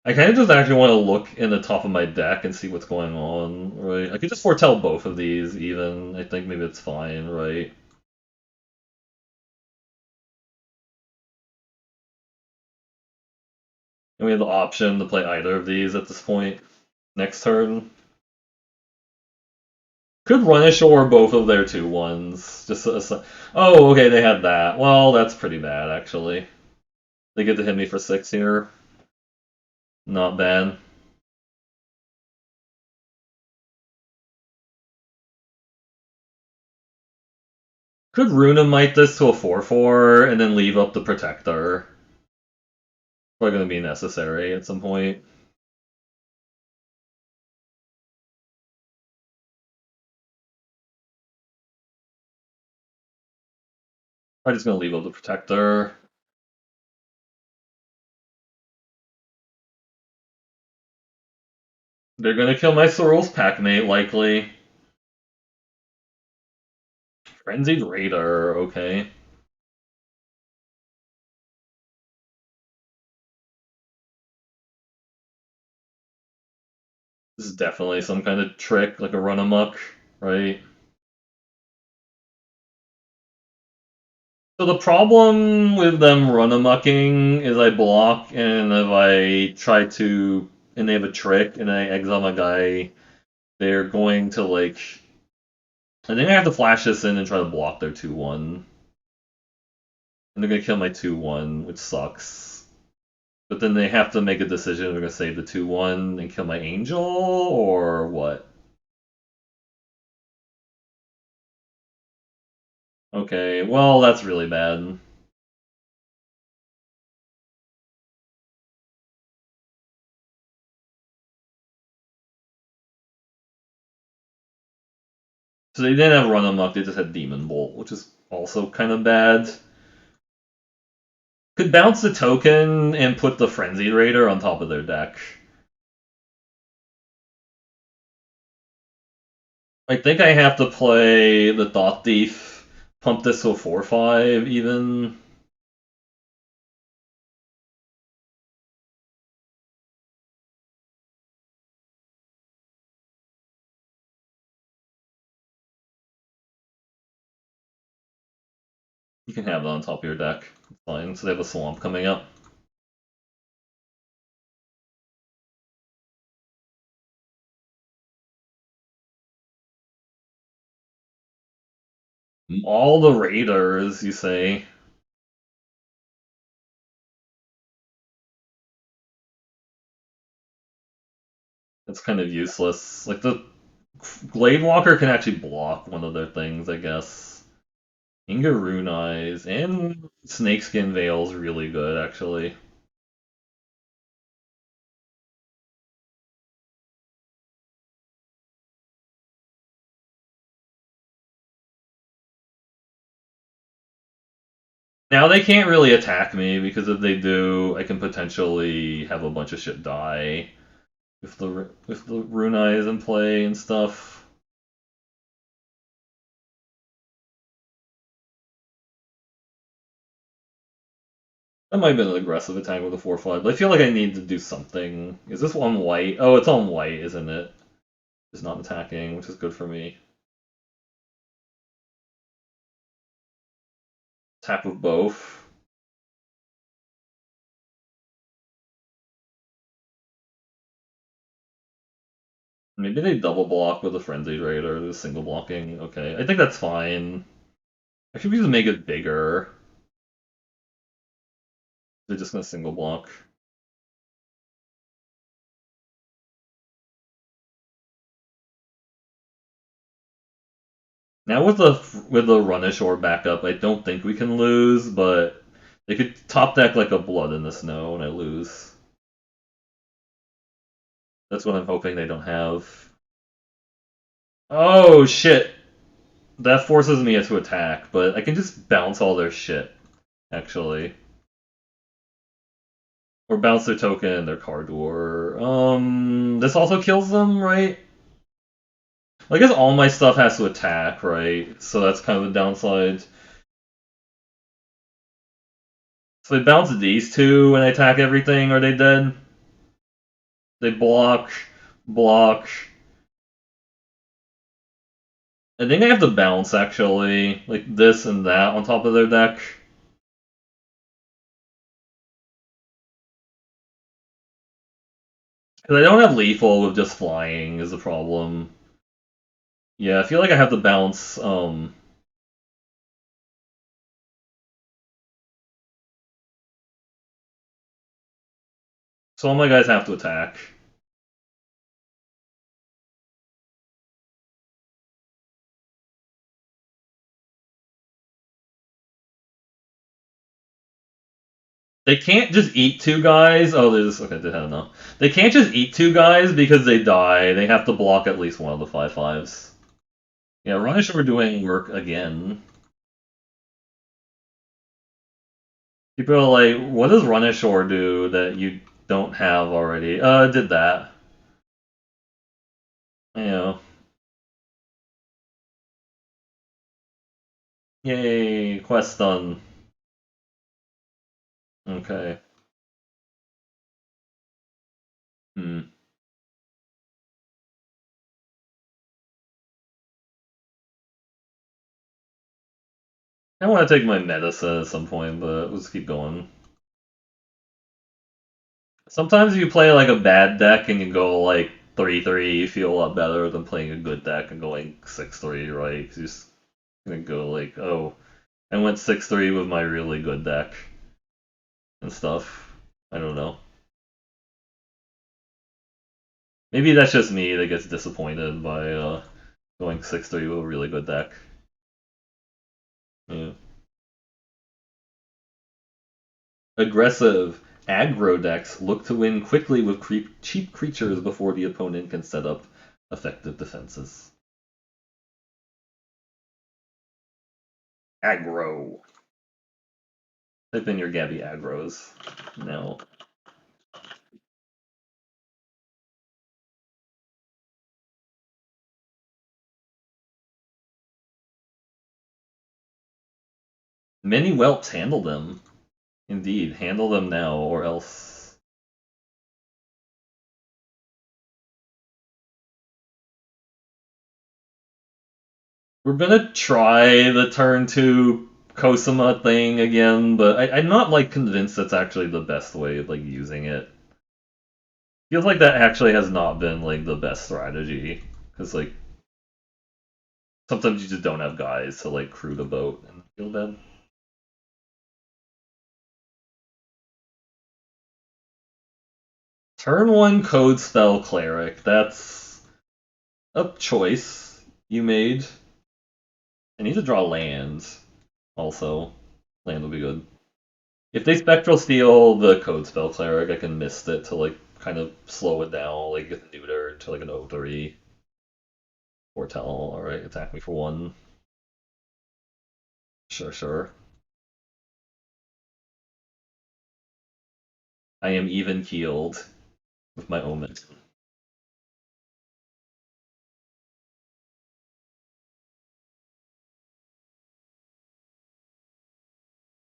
I kind of just actually want to look in the top of my deck and see what's going on, right? I could just foretell both of these, even. I think maybe it's fine, right? And we have the option to play either of these at this point. Next turn. Could Runish or both of their 2/1s. Oh, okay, they had that. Well, that's pretty bad, actually. They get to hit me for 6 here. Not bad. Could Runamite this to a 4/4 and then leave up the Protector? Probably going to be necessary at some point. I'm just going to leave up the Protector. They're going to kill my Sorrel's Packmate, likely. Frenzied Raider, okay. This is definitely some kind of trick, like a run amok, right? So the problem with them run amucking is I block, and if I try to, and they have a trick, and I exile my guy, they're going to like. I think I have to flash this in and try to block their 2/1. And they're gonna kill my 2/1, which sucks. But then they have to make a decision if they're gonna save the 2/1 and kill my angel, or what? Okay, well, that's really bad. So they didn't have Run Amok, they just had Demon Bolt, which is also kind of bad. Could bounce the token and put the Frenzied Raider on top of their deck. I think I have to play the Thought Thief, pump this to a 4/5 even. You can have that on top of your deck. It's fine. So they have a Swamp coming up. All the Raiders, you say? It's kind of useless. Like, the Glade Walker can actually block one of their things, I guess. Inga Rune Eyes and Snakeskin Veil's really good, actually. Now they can't really attack me because if they do, I can potentially have a bunch of shit die if the Rune Eye is in play and stuff. That might have been an aggressive attack with a 4/5, but I feel like I need to do something. Is this one white? Oh, it's on white, isn't it? It's not attacking, which is good for me. Tap with both. Maybe they double block with a Frenzied Raider, the single blocking. Okay, I think that's fine. I should just make it bigger. They're just gonna single block. Now with the Runish Orb backup, I don't think we can lose, but they could top deck like a Blood in the Snow and I lose. That's what I'm hoping they don't have. Oh shit! That forces me to attack, but I can just bounce all their shit, actually. Or bounce their token and their card war. This also kills them, right? Well, I guess all my stuff has to attack, right? So that's kind of the downside. So they bounce these two and they attack everything, are they dead? They block, block. I think I have to bounce, actually. Like this and that on top of their deck. Because I don't have lethal with just flying is the problem. Yeah, I feel like I have to bounce, so all my guys have to attack. They can't just eat two guys. Oh, they just okay. They had enough. They can't just eat two guys because they die. They have to block at least one of the 5/5s. Yeah, Runish were doing work again. People are like, what does Runishore do that you don't have already? It did that. You know. Yay, quest done. Okay. Hmm. I want to take my medicine at some point, but let's keep going. Sometimes you play like a bad deck and you go like 3/3, you feel a lot better than playing a good deck and going 6/3, right? 'Cause you're just gonna go like, oh, I went 6/3 with my really good deck and stuff. I don't know. Maybe that's just me that gets disappointed by going 6/3 with a really good deck. Yeah. Aggressive aggro decks look to win quickly with cheap creatures before the opponent can set up effective defenses. Aggro. Type in your Gabby aggros. No. Many whelps handle them. Indeed, handle them now, or else. We're gonna try the turn 2 Cosima thing again, but I'm not like convinced that's actually the best way of like using it. Feels like that actually has not been like the best strategy, because like sometimes you just don't have guys to like crew the boat and feel bad. Turn 1 Code Spell Cleric. That's a choice you made. I need to draw lands. Also, land would be good. If they Spectral Steel the Code Spell Cleric, I can mist it to like kind of slow it down, like get neutered to like an O3. Foretell, alright, attack me for 1. Sure, sure. I am even keeled with my Omen.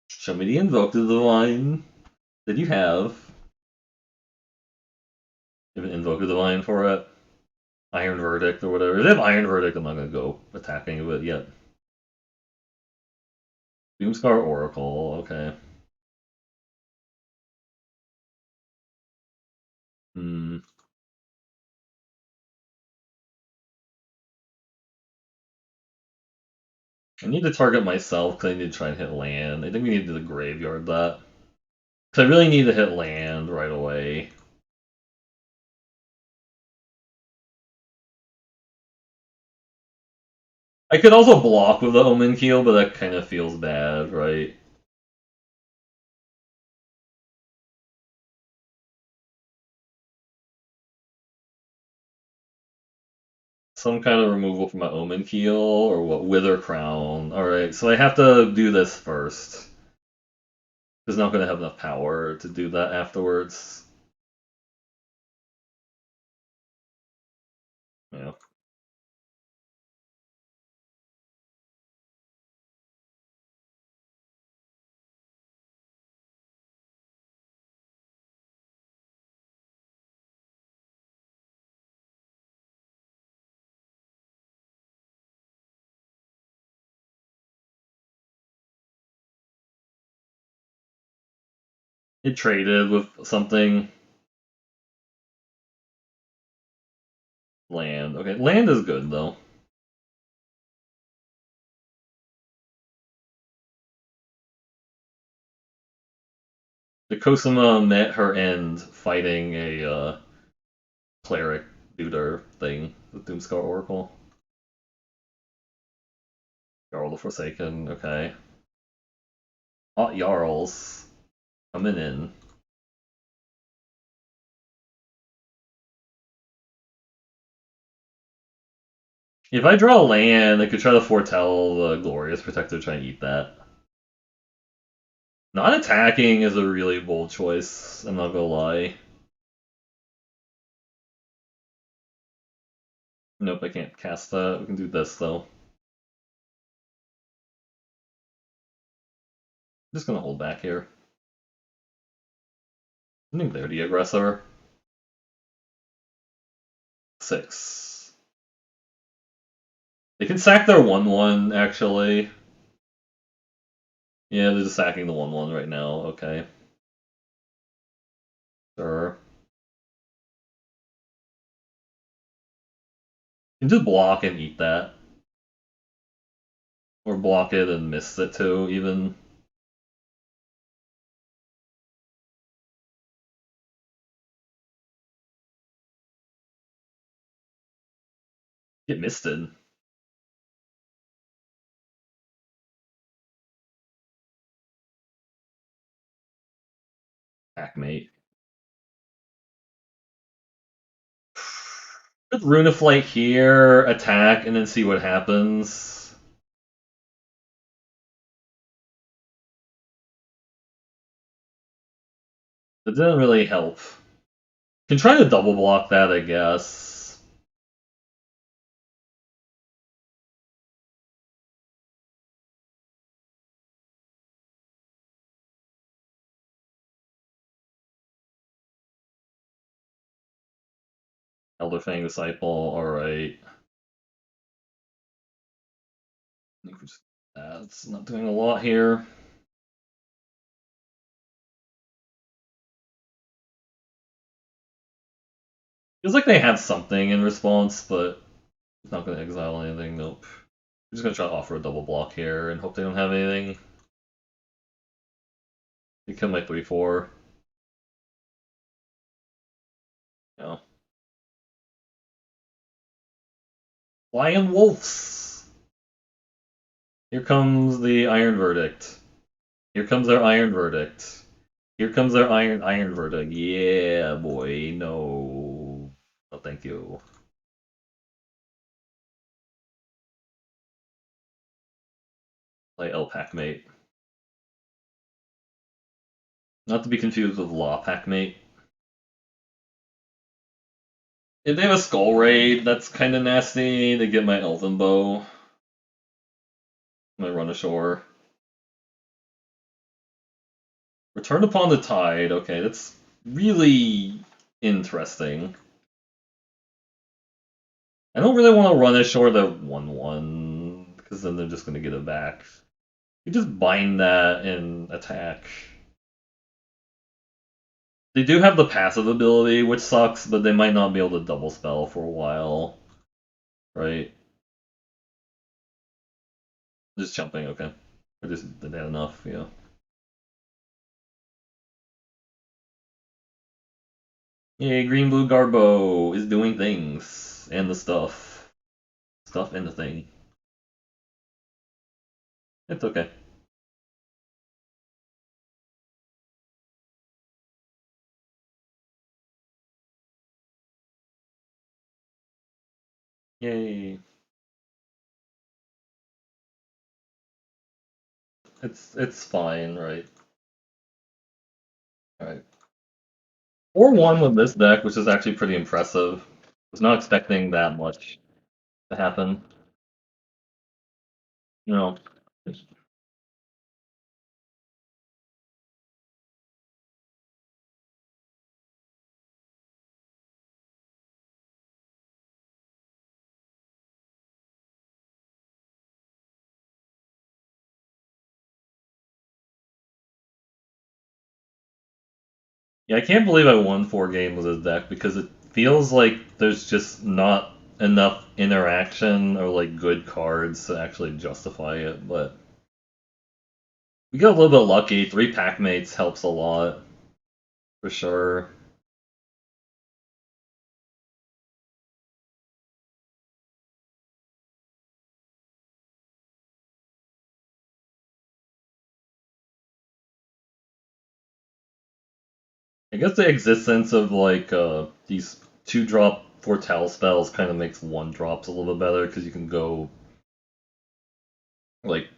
Show me the Invoke the Divine that you have. You have an Invoke the Divine for it. Iron Verdict or whatever. If they have Iron Verdict, I'm not gonna go attacking with it yet. Doomscar Oracle, okay. Hmm. I need to target myself because I need to try and hit land. I think we need to graveyard that. Because I really need to hit land right away. I could also block with the Omen Keel, but that kind of feels bad, right? Some kind of removal from my Omen Keel, or what? Wither Crown. Alright, so I have to do this first. Because not going to have enough power to do that afterwards. Yeah. It traded with something. Land. Okay, land is good, though. The Cosima met her end fighting a cleric duder thing with Doomscar Oracle. Jarl the Forsaken, okay. Hot Jarls coming in. If I draw land, I could try to foretell the Glorious Protector, try and eat that. Not attacking is a really bold choice, I'm not gonna lie. Nope, I can't cast that. We can do this, though. I'm just gonna hold back here. I think they're the aggressor. 6. They can sack their 1-1, actually. Yeah, they're just sacking the 1-1 right now, okay. Sure. You can just block and eat that. Or block it and miss it too, even. Get misted. Hackmate. Put Rune of Flight here, attack, and then see what happens. It didn't really help. Can try to double block that, I guess. Elder Fang Disciple, alright. That's not doing a lot here. Feels like they have something in response, but it's not going to exile anything, nope. I'm just going to try to offer a double block here and hope they don't have anything. They kill my 3-4. No. Lion Wolves! Here comes the Iron Verdict. Here comes their Iron Verdict. Here comes their Iron Verdict. Yeah, boy, no. Oh, thank you. Play El Packmate. Not to be confused with Law Packmate. If they have a Skull Raid, that's kind of nasty. They get my Elven Bow. My Run Ashore. Return Upon the Tide. Okay, that's really interesting. I don't really want to run ashore the 1/1, because then they're just going to get it back. You just bind that and attack. They do have the passive ability, which sucks, but they might not be able to double spell for a while. Right? Just jumping, okay. Or just did that enough, yeah. Yay, Green Blue Garbo is doing things. And the stuff. Stuff and the thing. It's okay. Yay. It's fine, right? Alright. 4-1 with this deck, which is actually pretty impressive. Was not expecting that much to happen. You know. Yeah, I can't believe I won 4 games with this deck because it feels like there's just not enough interaction or like good cards to actually justify it, but we got a little bit lucky. 3 pack mates helps a lot, for sure. I guess the existence of like these 2-drop foretell spells kind of makes 1-drops a little bit better because you can go like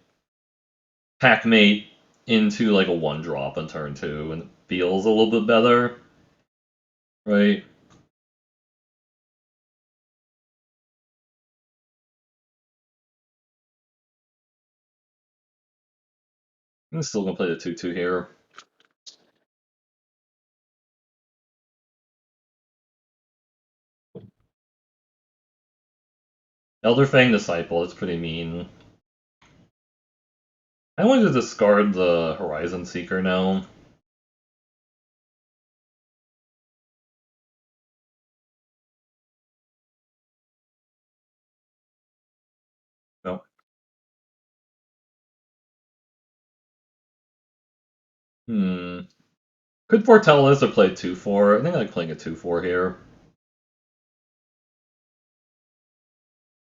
packmate into like a 1-drop on turn 2 and it feels a little bit better, right? I'm still gonna play the 2/2 here. Elder Fang Disciple is pretty mean. I want to discard the Horizon Seeker now. No. Could foretell this or play 2/4. I think I like playing a 2/4 here.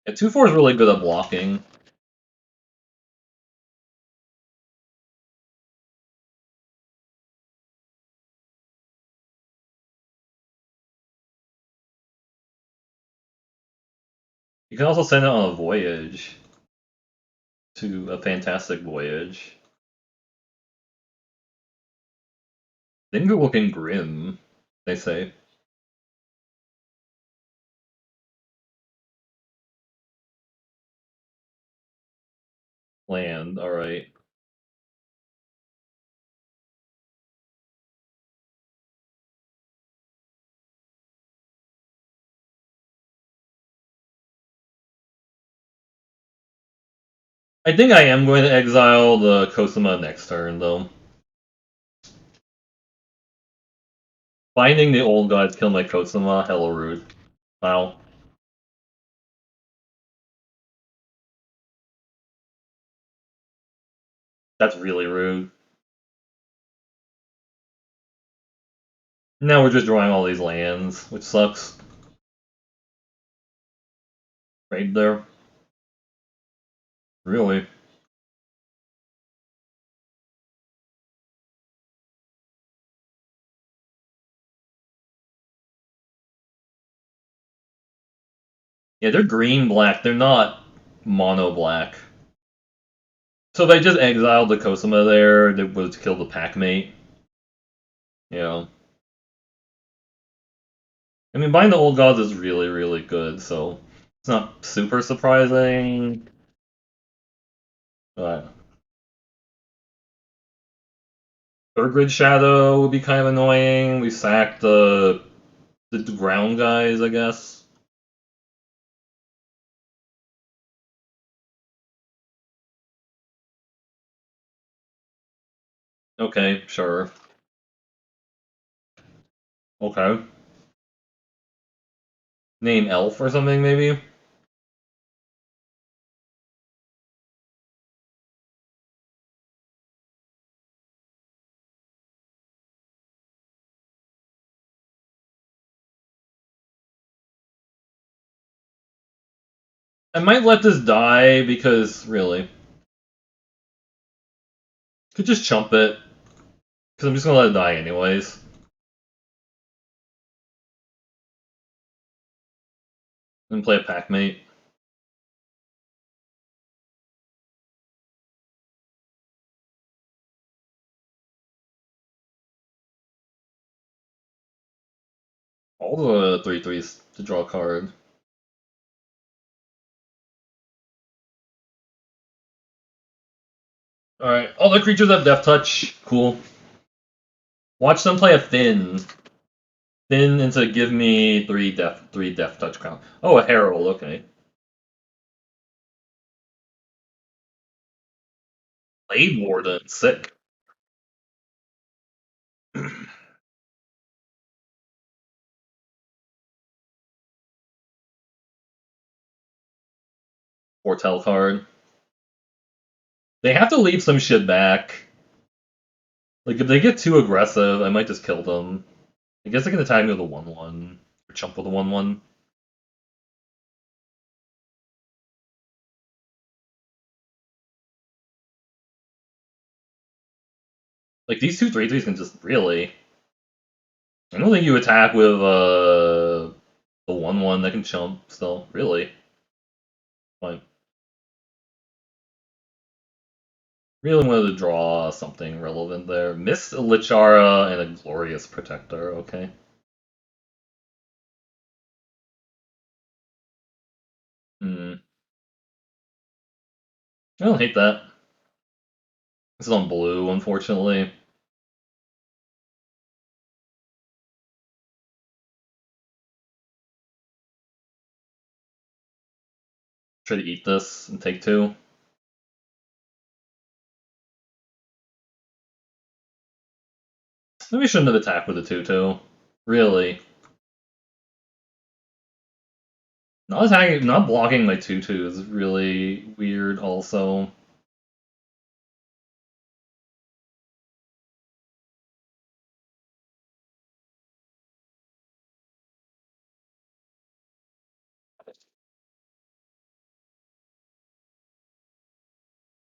Yeah, 2/4 is really good at blocking. You can also send it on a voyage to a fantastic voyage. Things are looking grim, they say. Land, alright. I think I am going to exile the Kosama next turn, though. Finding the old gods kill my Kosama, hella rude. Wow. That's really rude. Now we're just drawing all these lands, which sucks. Right there. Really. Yeah, they're green-black. They're not mono-black. So if I just exiled the Kosama there, it would kill the Packmate. You know. I mean, buying the old gods is really, really good, so it's not super surprising. But Third Grid Shadow would be kind of annoying. We sacked the ground guys, I guess. Okay, sure. Okay. Name Elf or something, maybe? I might let this die because, really. Could just chump it. Because I'm just gonna let it die anyways. And play a Packmate. All the 3/3s to draw a card. Alright, all the creatures have Death Touch. Cool. Watch them play a Thin. Thin into give me three Death Touch crown. Oh, a Herald, okay. Blade Warden, sick. Foretell card. They have to leave some shit back. Like, if they get too aggressive, I might just kill them. I guess I can attack me with a 1/1. Or chump with a 1/1. Like, these two 3/3s can just really. I don't think you attack with the 1/1 that can chump still. Really. Like, really wanted to draw something relevant there. Missed a Lichara and a Glorious Protector, okay. Hmm. I don't hate that. This is on blue, unfortunately. Try to eat this and take two. Maybe I shouldn't have attacked with a 2/2. Really. Not attacking, not blocking my 2/2 is really weird also.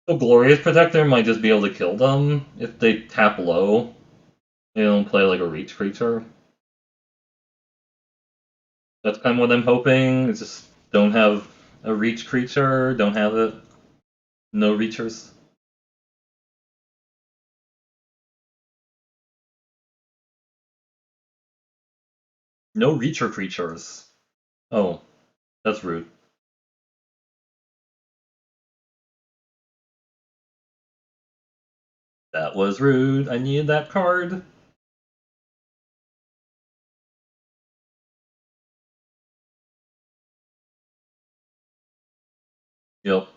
The Glorious Protector might just be able to kill them if they tap low. They don't play like a reach creature. That's kind of what I'm hoping. It's just don't have a reach creature, don't have it. No reachers. No Reacher creatures. Oh, that's rude. That was rude. I needed that card. Yep.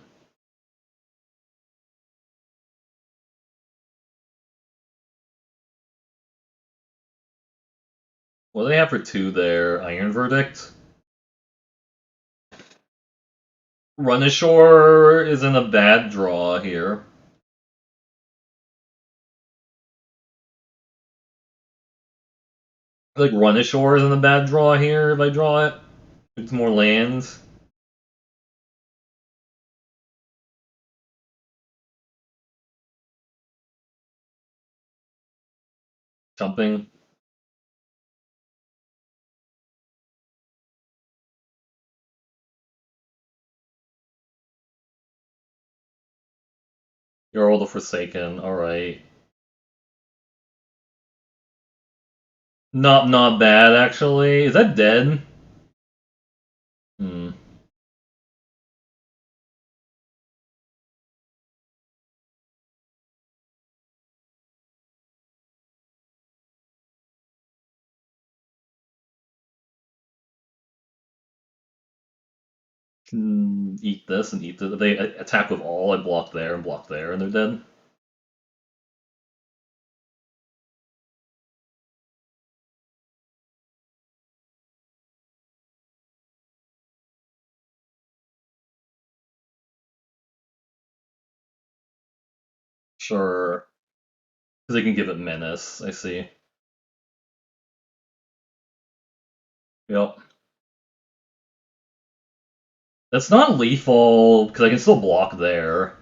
What do they have for two there? Iron Verdict? Run Ashore isn't a bad draw here. Like Run Ashore isn't a bad draw here if I draw it. It's more lands. Jumping. You're all the Forsaken. Alright. Not bad actually. Is that dead? Hmm. Can eat this and eat this. If they attack with all, I block there and block there, and they're dead. Sure. Because they can give it menace, I see. Yep. That's not lethal, because I can still block there.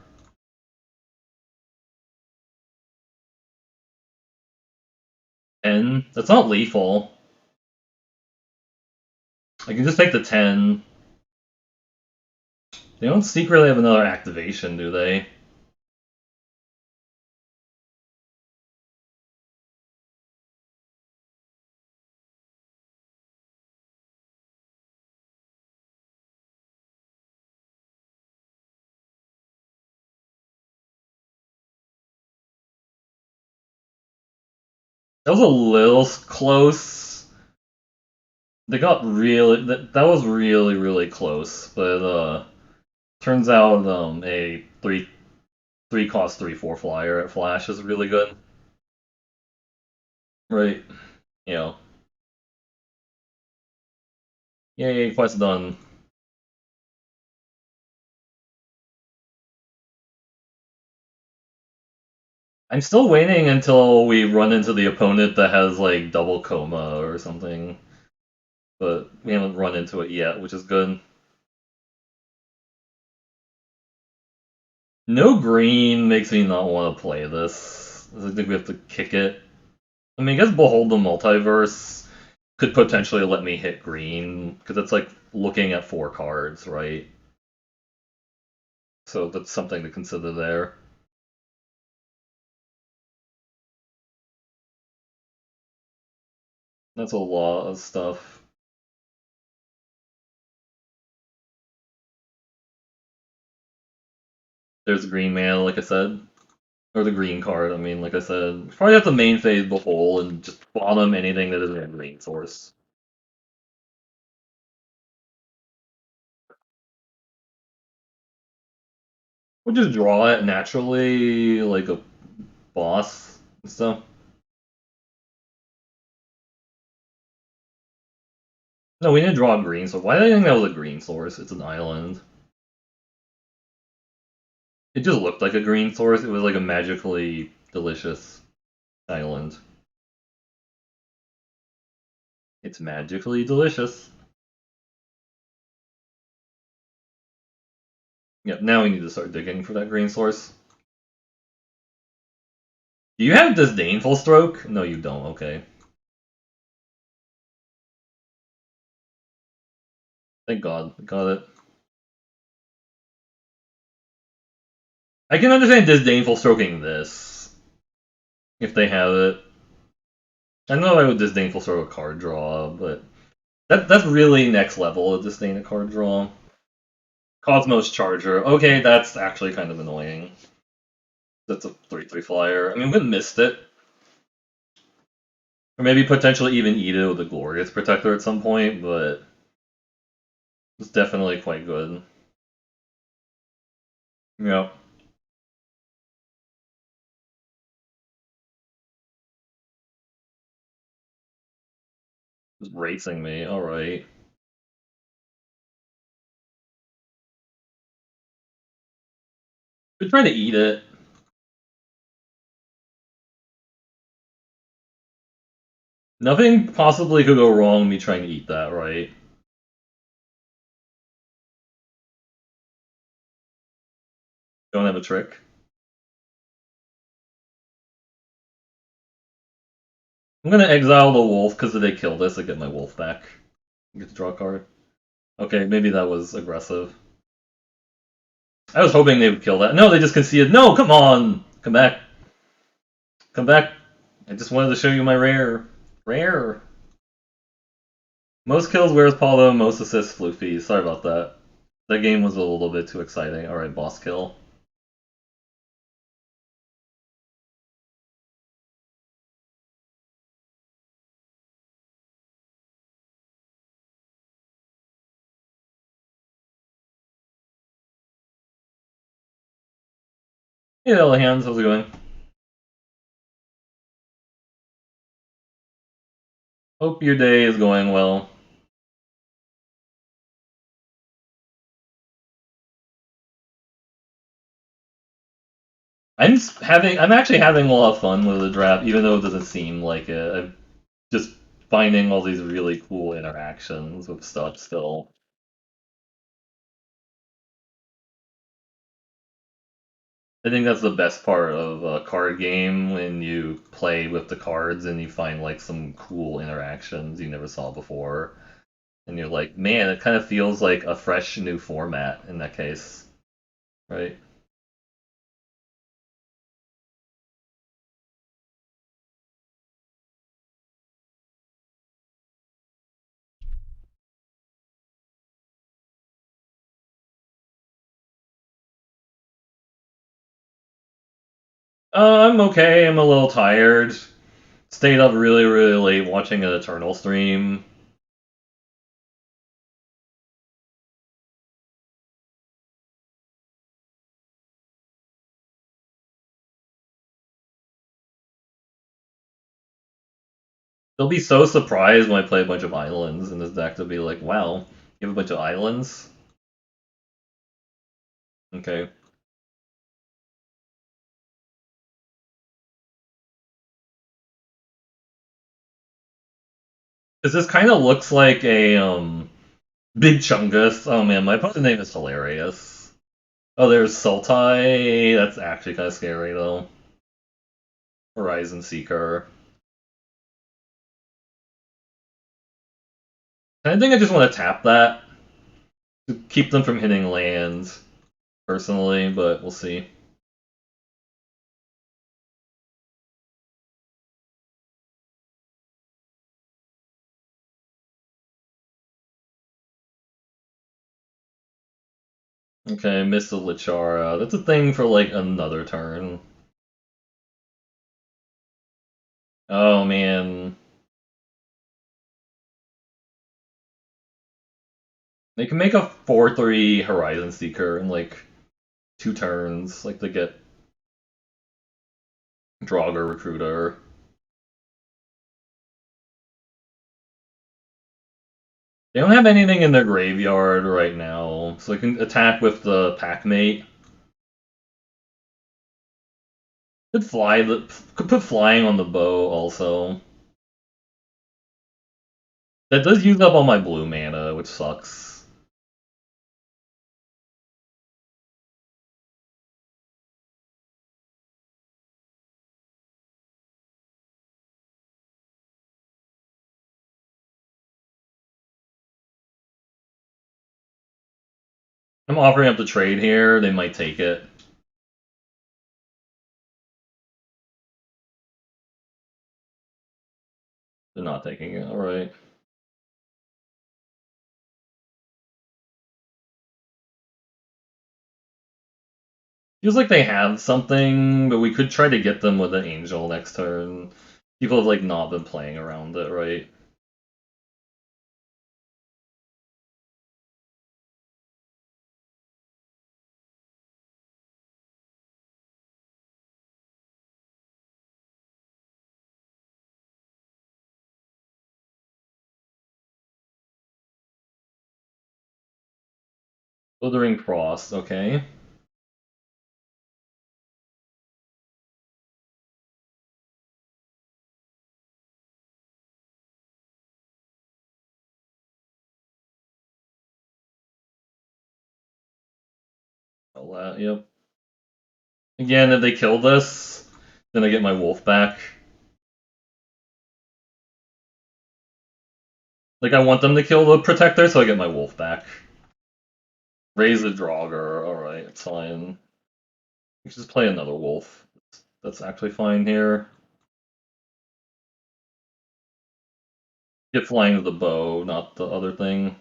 And that's not lethal. I can just take the 10. They don't secretly have another activation, do they? That was a little close. They got really that was really close, but turns out a three cost 3/4 flyer at Flash is really good. Right. You know. Yay, quest done. I'm still waiting until we run into the opponent that has like double coma or something, but we haven't run into it yet, which is good. No green makes me not want to play this. I think we have to kick it. I mean, I guess Behold the Multiverse could potentially let me hit green, because it's like looking at 4 cards, right? So that's something to consider there. That's a lot of stuff. There's green mana, like I said. Or the green card, I mean, like I said. Probably have to main phase Behold and just bottom anything that isn't a green source. We'll just draw it naturally, like a boss and stuff. No, we didn't draw a green source. Why did I think that was a green source? It's an island. It just looked like a green source. It was like a magically delicious island. It's magically delicious. Yep, now we need to start digging for that green source. Do you have Disdainful Stroke? No, you don't. Okay. Thank God. Got it. I can understand Disdainful Stroking this. If they have it. I know I would Disdainful Stroke a card draw, but That's really next level of disdain a card draw. Cosmos Charger. Okay, that's actually kind of annoying. That's a 3/3 flyer. I mean, we missed it. Or maybe potentially even eat it with a Glorious Protector at some point, but it's definitely quite good. Yep. It's racing me. Alright. Could try to eat it. Nothing possibly could go wrong me trying to eat that, right? Don't have a trick. I'm gonna exile the wolf because if they kill this, I get my wolf back. I get to draw a card. Okay, maybe that was aggressive. I was hoping they would kill that. No, they just conceded. No, come on! Come back. Come back. I just wanted to show you my rare. Rare. Most kills, where's Paulo? Most assists, Floofy. Sorry about that. That game was a little bit too exciting. Alright, boss kill. Hey, Hands, how's it going? Hope your day is going well. I'm actually having a lot of fun with the draft, even though it doesn't seem like it. I'm just finding all these really cool interactions with stuff still. I think that's the best part of a card game when you play with the cards and you find like some cool interactions you never saw before. And you're like, man, it kind of feels like a fresh new format in that case, right? I'm okay. I'm a little tired. Stayed up really, really late watching an Eternal stream. They'll be so surprised when I play a bunch of islands in this deck. They'll be like, wow, you have a bunch of islands? Okay. Because this kind of looks like a Big Chungus. Oh man, my opponent's name is hilarious. Oh, there's Sultai. That's actually kind of scary though. Horizon Seeker. I think I just want to tap that to keep them from hitting lands, personally, but we'll see. Okay, missed the Lichara. That's a thing for like another turn. Oh man. They can make a 4/3 Horizon Seeker in like 2 turns. Like they get Draugr Recruiter. They don't have anything in their graveyard right now, so they can attack with the Packmate. Could put flying on the bow also. That does use up all my blue mana, which sucks. I'm offering up the trade here. They might take it. They're not taking it. All right. Feels like they have something, but we could try to get them with an angel next turn. People have like not been playing around it, right? Withering Frost, okay. Yep. Again, if they kill this, then I get my wolf back. Like, I want them to kill the protector, so I get my wolf back. Raise the Draugr, alright, it's fine. We can just play another wolf. That's actually fine here. Get flying with the bow, not the other thing.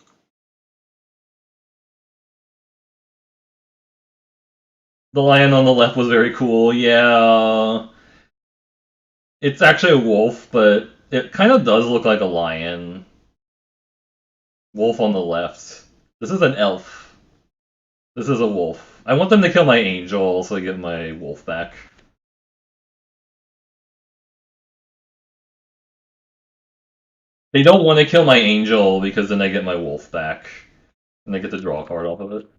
The lion on the left was very cool, yeah. It's actually a wolf, but it kind of does look like a lion. Wolf on the left. This is an elf. This is a wolf. I want them to kill my angel so I get my wolf back. They don't want to kill my angel because then I get my wolf back. And I get to draw a card off of it.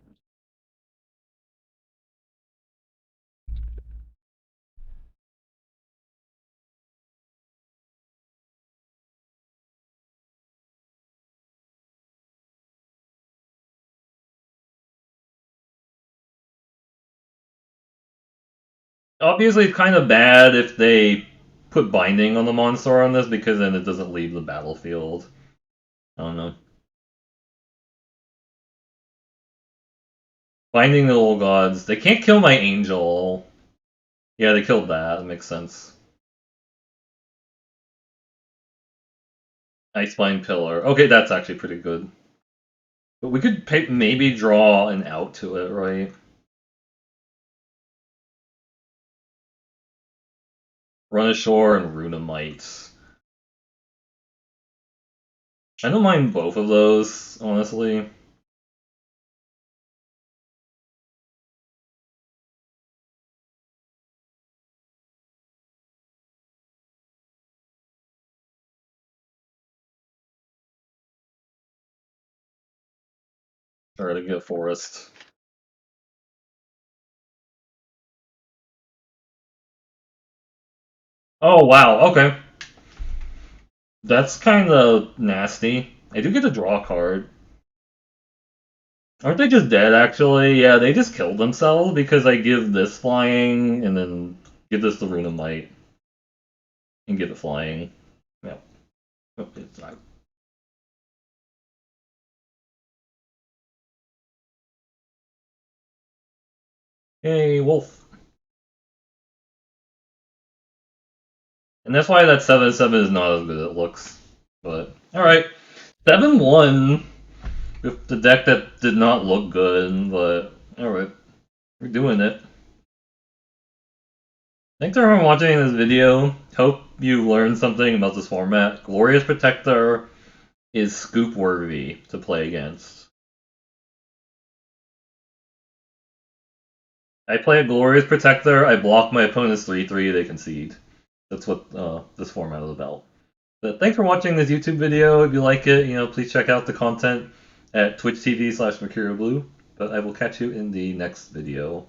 Obviously, it's kind of bad if they put binding on the monster on this because then it doesn't leave the battlefield. I don't know. Binding the little gods. They can't kill my angel. Yeah, they killed that. That makes sense. Icebine Pillar. Okay, that's actually pretty good. But we could maybe draw an out to it, right? Run ashore and Runamite. I don't mind both of those, honestly. Try to get Forest. Oh, wow, okay. That's kind of nasty. I do get to draw a card. Aren't they just dead, actually? Yeah, they just killed themselves because I give this flying and then give this the Runamite and give it flying. Yeah. Oh, it's not. Hey, Wolf. And that's why that 7/7 is not as good as it looks. But, alright. 7-1 with the deck that did not look good, but alright. We're doing it. Thanks everyone for watching this video. Hope you learned something about this format. Glorious Protector is scoop worthy to play against. I play a Glorious Protector, I block my opponent's 3/3, they concede. That's what this format is about. But thanks for watching this YouTube video. If you like it, please check out the content at twitch.tv/MercurioBlue. But I will catch you in the next video.